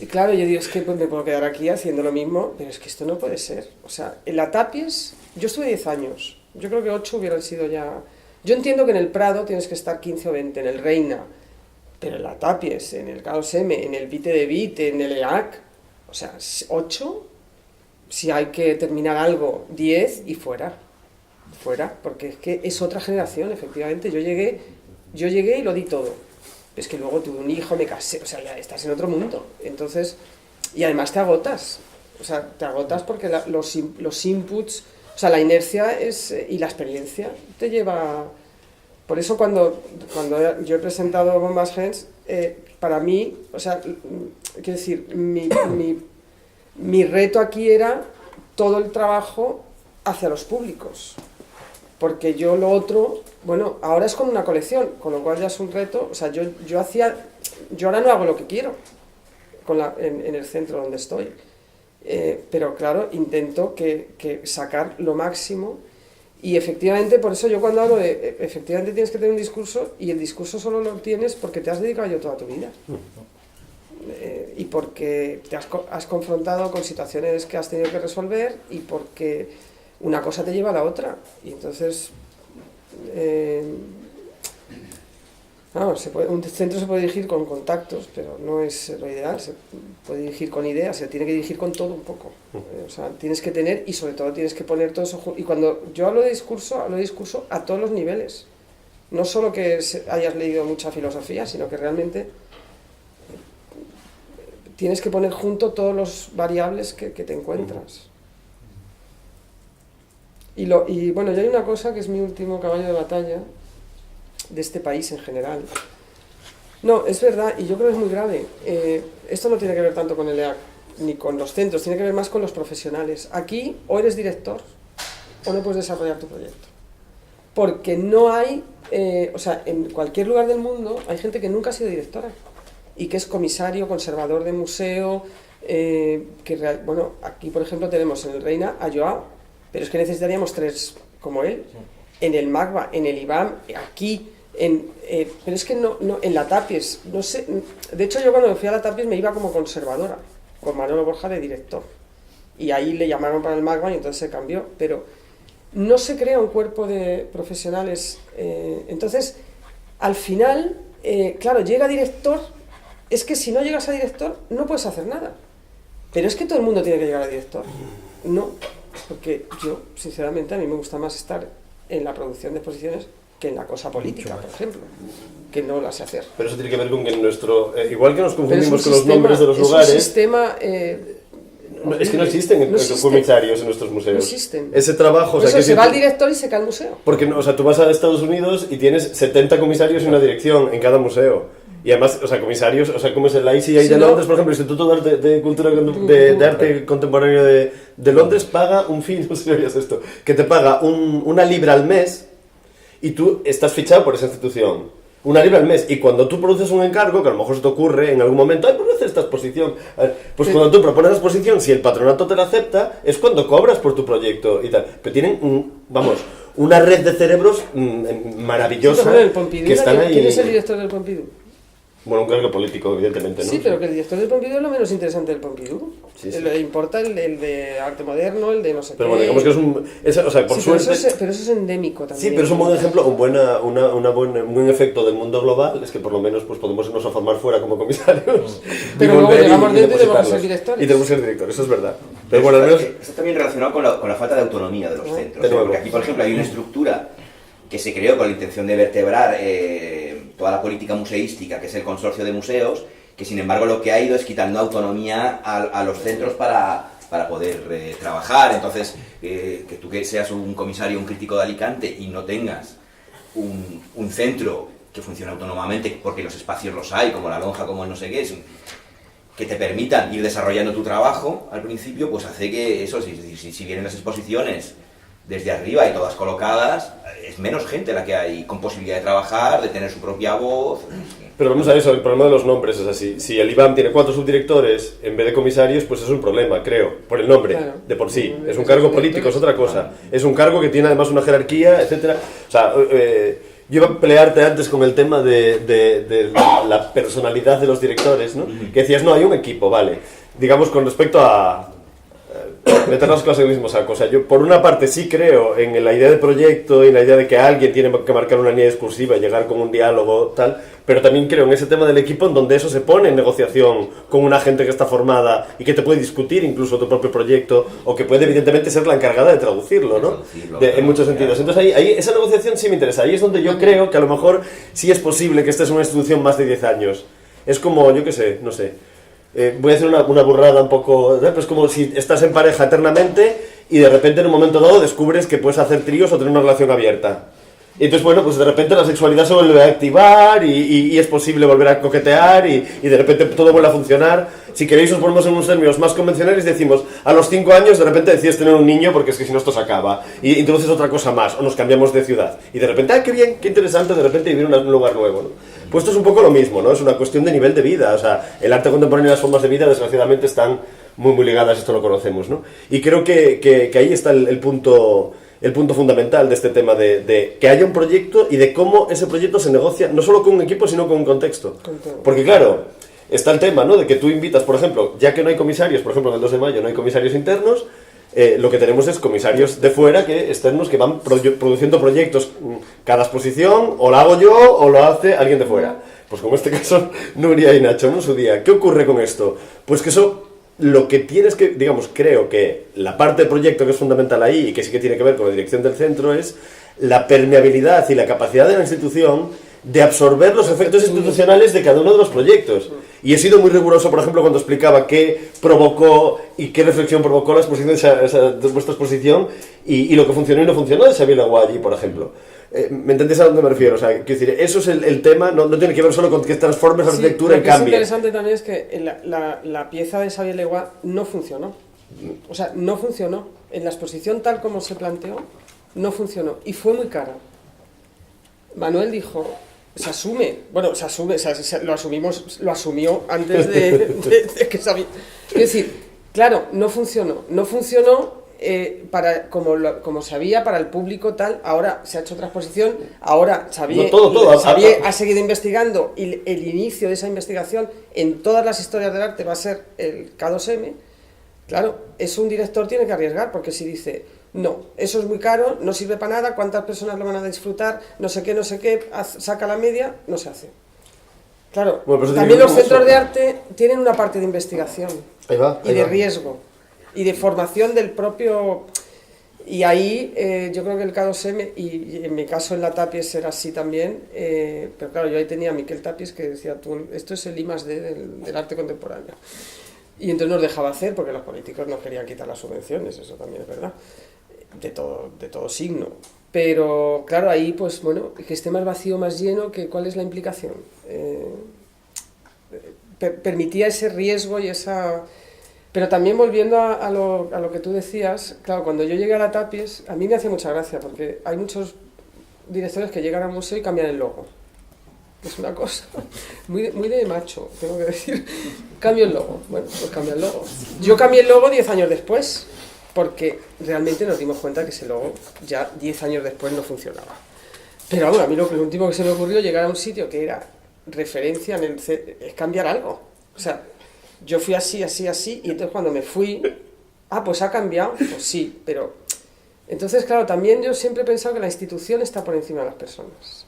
S4: claro, yo digo, es que pues, me puedo quedar aquí haciendo lo mismo, pero es que esto no puede ser. O sea, en la Tapies, yo estuve 10 años. Yo creo que 8 hubieran sido ya... Yo entiendo que en el Prado tienes que estar 15 o 20, en el Reina, pero en la Tapies, en el K2M, en el Vite de Vite, en el EAC, o sea, 8, si hay que terminar algo, 10 y fuera, porque es que es otra generación, efectivamente. Yo llegué y lo di todo. Es que luego tuve un hijo, me casé, o sea, ya estás en otro mundo. Entonces, y además te agotas, o sea, te agotas porque los inputs... O sea, la inercia y la experiencia te lleva... Por eso cuando yo he presentado Bombas Gens, para mí, o sea, quiero decir, mi reto aquí era todo el trabajo hacia los públicos. Porque yo lo otro, bueno, ahora es como una colección, con lo cual ya es un reto. O sea, yo ahora no hago lo que quiero en el centro donde estoy. Pero claro, intento que sacar lo máximo. Y efectivamente, por eso yo cuando hablo de, efectivamente tienes que tener un discurso, y el discurso solo lo tienes porque te has dedicado yo toda tu vida. Y porque te has confrontado con situaciones que has tenido que resolver, y porque una cosa te lleva a la otra. Y entonces, un centro se puede dirigir con contactos, pero no es lo ideal. Se puede dirigir con ideas, se tiene que dirigir con todo un poco. O sea, tienes que tener, y sobre todo tienes que poner todo eso. Y cuando yo hablo de discurso a todos los niveles. No solo que hayas leído mucha filosofía, sino que realmente tienes que poner junto todos los variables que te encuentras. Y bueno, ya hay una cosa que es mi último caballo de batalla de este país en general. No, es verdad, y yo creo que es muy grave. Esto no tiene que ver tanto con el EAC ni con los centros, tiene que ver más con los profesionales. Aquí o eres director o no puedes desarrollar tu proyecto. Porque no hay, o sea, en cualquier lugar del mundo hay gente que nunca ha sido directora y que es comisario, conservador de museo, bueno, aquí por ejemplo tenemos en el Reina a Joao, pero es que necesitaríamos 3 como él, en el MACBA, en el IBAM, aquí, pero es que no, en la Tapies, no sé, de hecho yo cuando me fui a la Tapies me iba como conservadora, con Manolo Borja de director, y ahí le llamaron para el MACBA y entonces se cambió, pero no se crea un cuerpo de profesionales, entonces, al final, claro, llega director, es que si no llegas a director no puedes hacer nada, pero es que todo el mundo tiene que llegar a director, no. Porque yo, sinceramente, a mí me gusta más estar en la producción de exposiciones que en la cosa política, por ejemplo, que no la sé hacer.
S3: Pero eso tiene que ver con que en nuestro... igual que nos confundimos con los nombres de los lugares...
S4: Es un sistema...
S3: es que no existen comisarios en nuestros museos.
S4: No existen.
S3: Ese trabajo...
S4: O sea, que se va al director y se cae el museo.
S3: Porque, o sea, tú vas a Estados Unidos y tienes 70 comisarios y una dirección en cada museo. Y además, o sea, comisarios, o sea, como es el ICI de Londres, por ejemplo, el Instituto de Cultura de Arte Contemporáneo de Londres paga un fee, no sé si sabías esto, que te paga una libra al mes y tú estás fichado por esa institución. Una libra al mes. Y cuando tú produces un encargo, que a lo mejor se te ocurre en algún momento, ¡ay, pues hacer esta exposición! Pues cuando tú propones la exposición, si el patronato te la acepta, es cuando cobras por tu proyecto y tal. Pero tienen, una red de cerebros maravillosa que están ahí.
S4: ¿Quién es el director del Pompidou?
S3: Bueno, un cargo político, evidentemente, ¿no?
S4: Sí, pero que el director del Pompidou es lo menos interesante del Pompidou. Sí. Le importa el de arte moderno, el de no sé
S3: pero
S4: qué.
S3: Pero bueno, digamos que es o sea, por
S4: sí,
S3: suerte...
S4: Pero eso es endémico también.
S3: Sí, pero es un buen ejemplo, un buen efecto del mundo global, es que por lo menos pues podemos irnos a formar fuera como comisarios.
S4: Pero luego llegamos dentro y tenemos que ser directores.
S3: Y tenemos que ser directores, eso es verdad. Pero bueno, al menos...
S1: Está también relacionado con la falta de autonomía de los centros. Porque aquí, por ejemplo, hay una estructura que se creó con la intención de vertebrar toda la política museística, que es el consorcio de museos, que sin embargo lo que ha ido es quitando autonomía a los centros para poder trabajar. Entonces, que tú que seas un comisario, un crítico de Alicante y no tengas un centro que funcione autónomamente, porque los espacios los hay, como la lonja, como el no sé qué, que te permitan ir desarrollando tu trabajo al principio, pues hace que eso, si vienen las exposiciones desde arriba y todas colocadas, es menos gente la que hay con posibilidad de trabajar, de tener su propia voz.
S3: Pero vamos a eso, el problema de los nombres es así. Si el IBAM tiene 4 subdirectores en vez de comisarios, pues es un problema, creo, por el nombre, claro, de por sí. Es un cargo político, es otra cosa. Es un cargo que tiene además una jerarquía, etcétera. O sea, yo iba a pelearte antes con el tema de la personalidad de los directores, ¿no? Que decías, no, hay un equipo, vale. Digamos, con respecto a... meternos cosas en el mismo saco. O sea, yo por una parte sí creo en la idea de proyecto y en la idea de que alguien tiene que marcar una línea discursiva y llegar con un diálogo tal, pero también creo en ese tema del equipo en donde eso se pone en negociación con una gente que está formada y que te puede discutir incluso tu propio proyecto, o que puede evidentemente ser la encargada de traducirlo, ¿no? En muchos sentidos. Entonces ahí esa negociación sí me interesa. Ahí es donde yo creo que a lo mejor sí es posible que esta es una institución más de 10 años. Es como, yo qué sé, no sé... voy a hacer una burrada un poco, pero es como si estás en pareja eternamente y de repente en un momento dado descubres que puedes hacer tríos o tener una relación abierta. Y entonces, bueno, pues de repente la sexualidad se vuelve a activar y es posible volver a coquetear y de repente todo vuelve a funcionar. si queréis os ponemos en unos términos más convencionales, decimos, a los 5 años de repente decides tener un niño porque es que si no esto se acaba, y introduces otra cosa más, o nos cambiamos de ciudad, y de repente, ¡ah, qué bien, qué interesante de repente vivir en un lugar nuevo! ¿no? Pues esto es un poco lo mismo, ¿no? Es una cuestión de nivel de vida, o sea, el arte contemporáneo y las formas de vida desgraciadamente están muy ligadas, esto lo conocemos, ¿no? Y creo que ahí está el punto fundamental de este tema de que haya un proyecto y de cómo ese proyecto se negocia no solo con un equipo sino con un contexto. Porque claro, está el tema, ¿no? De que tú invitas, por ejemplo, ya que no hay comisarios, por ejemplo, en el 2 de mayo no hay comisarios internos, lo que tenemos es comisarios de fuera, externos, que van produciendo proyectos. Cada exposición o la hago yo o lo hace alguien de fuera. Pues como en este caso Nuria y Nacho, ¿no? En su día. ¿Qué ocurre con esto? Pues que eso... Lo que tienes que, digamos, creo que la parte del proyecto que es fundamental ahí y que sí que tiene que ver con la dirección del centro es la permeabilidad y la capacidad de la institución de absorber los efectos institucionales de cada uno de los proyectos. Y he sido muy riguroso, por ejemplo, cuando explicaba qué provocó y qué reflexión provocó la exposición de vuestra exposición y lo que funcionó y no funcionó de Xavier Leguay, por ejemplo. ¿Me entendéis a dónde me refiero? O sea, quiero decir, eso es el tema, no tiene que ver solo con que transformes la arquitectura y cambie.
S4: Lo que es interesante también es que la pieza de Xavier Leguay no funcionó. O sea, no funcionó. En la exposición tal como se planteó, no funcionó. Y fue muy cara. Manuel dijo, se asume, o sea, lo asumió antes de que sabía. Es decir, claro, no funcionó. No funcionó como sabía para el público tal. Ahora se ha hecho otra exposición, ahora Xavier ha seguido investigando y el inicio de esa investigación en todas las historias del arte va a ser el K2M. Claro, eso un director tiene que arriesgar, porque si dice, no, eso es muy caro, no sirve para nada, cuántas personas lo van a disfrutar, no sé qué, saca la media, no se hace. Claro, bueno, también los centros de arte tienen una parte de investigación y de riesgo y de formación del propio... Y ahí yo creo que el K2M, y en mi caso en la Tapies era así también, pero claro, yo ahí tenía a Miquel Tapies que decía, esto es el I+D del arte contemporáneo. Y entonces nos dejaba hacer, porque los políticos nos querían quitar las subvenciones, eso también es verdad, de todo signo. Pero claro, ahí pues bueno, que esté más vacío, más lleno, ¿cuál es la implicación? Permitía ese riesgo y esa... Pero también volviendo a lo que tú decías, claro, cuando yo llegué a la Tapies, a mí me hace mucha gracia, porque hay muchos directores que llegan al museo y cambian el logo. Es una cosa muy de macho, tengo que decir. Cambio el logo. Bueno, pues cambia el logo. Yo cambié el logo 10 años después, porque realmente nos dimos cuenta que ese logo ya 10 años después no funcionaba. Pero bueno, a mí lo último que se me ocurrió, llegar a un sitio que era referencia es cambiar algo. O sea, yo fui así, y entonces cuando me fui, pues ha cambiado, pues sí, pero... Entonces, claro, también yo siempre he pensado que la institución está por encima de las personas.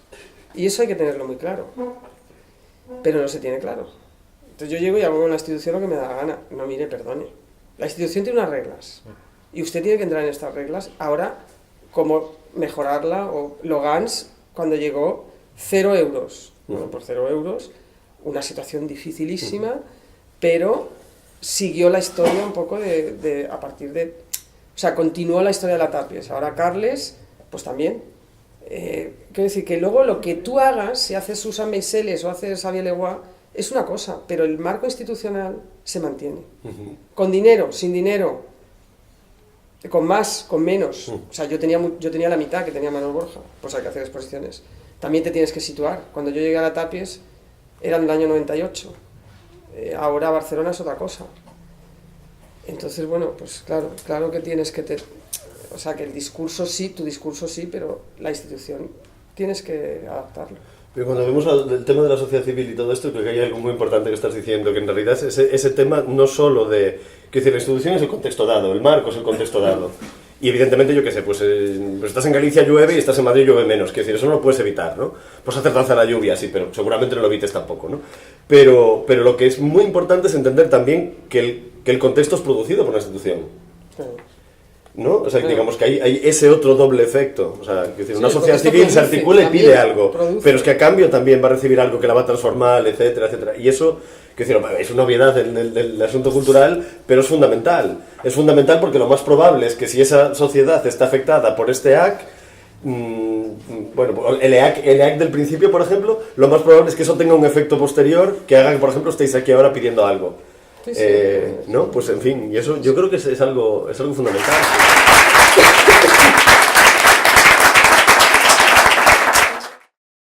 S4: Y eso hay que tenerlo muy claro. Pero no se tiene claro. Entonces yo llego y hago con la institución lo que me da la gana. No, mire, perdone. La institución tiene unas reglas. Y usted tiene que entrar en estas reglas. Ahora, ¿cómo mejorarla? O Logans, cuando llegó, 0 euros. Bueno, por 0 euros, una situación dificilísima, pero siguió la historia un poco a partir de... O sea, continuó la historia de la Tapies. Ahora Carles, pues también. Quiero decir que luego lo que tú hagas, si haces Susan Meiseles o haces Xavier Leguay, es una cosa, pero el marco institucional se mantiene. Con dinero, sin dinero, con más, con menos. O sea, yo tenía la mitad que tenía Manuel Borja, pues hay que hacer exposiciones. También te tienes que situar. Cuando yo llegué a la Tapies era en el año 98. Ahora Barcelona es otra cosa. Entonces, bueno, pues claro que tienes que... O sea, que el discurso sí, tu discurso sí, pero la institución tienes que adaptarlo.
S3: Pero cuando vemos el tema de la sociedad civil y todo esto, creo que hay algo muy importante que estás diciendo, que en realidad ese tema no solo de... Quiero decir, la institución es el contexto dado, el marco es el contexto dado. Y evidentemente, yo qué sé, pues estás en Galicia llueve y estás en Madrid llueve menos. Quiero decir, eso no lo puedes evitar, ¿no? Puedes hacer danza a la lluvia, sí, pero seguramente no lo evites tampoco, ¿no? Pero lo que es muy importante es entender también que el contexto es producido por la institución. Sí. ¿No? O sea, digamos que hay ese otro doble efecto. O sea, decir, una sociedad civil se articula y pide algo, pero es que a cambio también va a recibir algo que la va a transformar, etcétera, etcétera. Y eso, quiero decir, es una obviedad del asunto cultural, pero es fundamental. Es fundamental porque lo más probable es que si esa sociedad está afectada por este AC, bueno, el EAC del principio, por ejemplo, lo más probable es que eso tenga un efecto posterior que haga que, por ejemplo, estéis aquí ahora pidiendo algo.
S4: Sí, sí.
S3: ¿No? Pues en fin, y eso yo creo que es algo fundamental.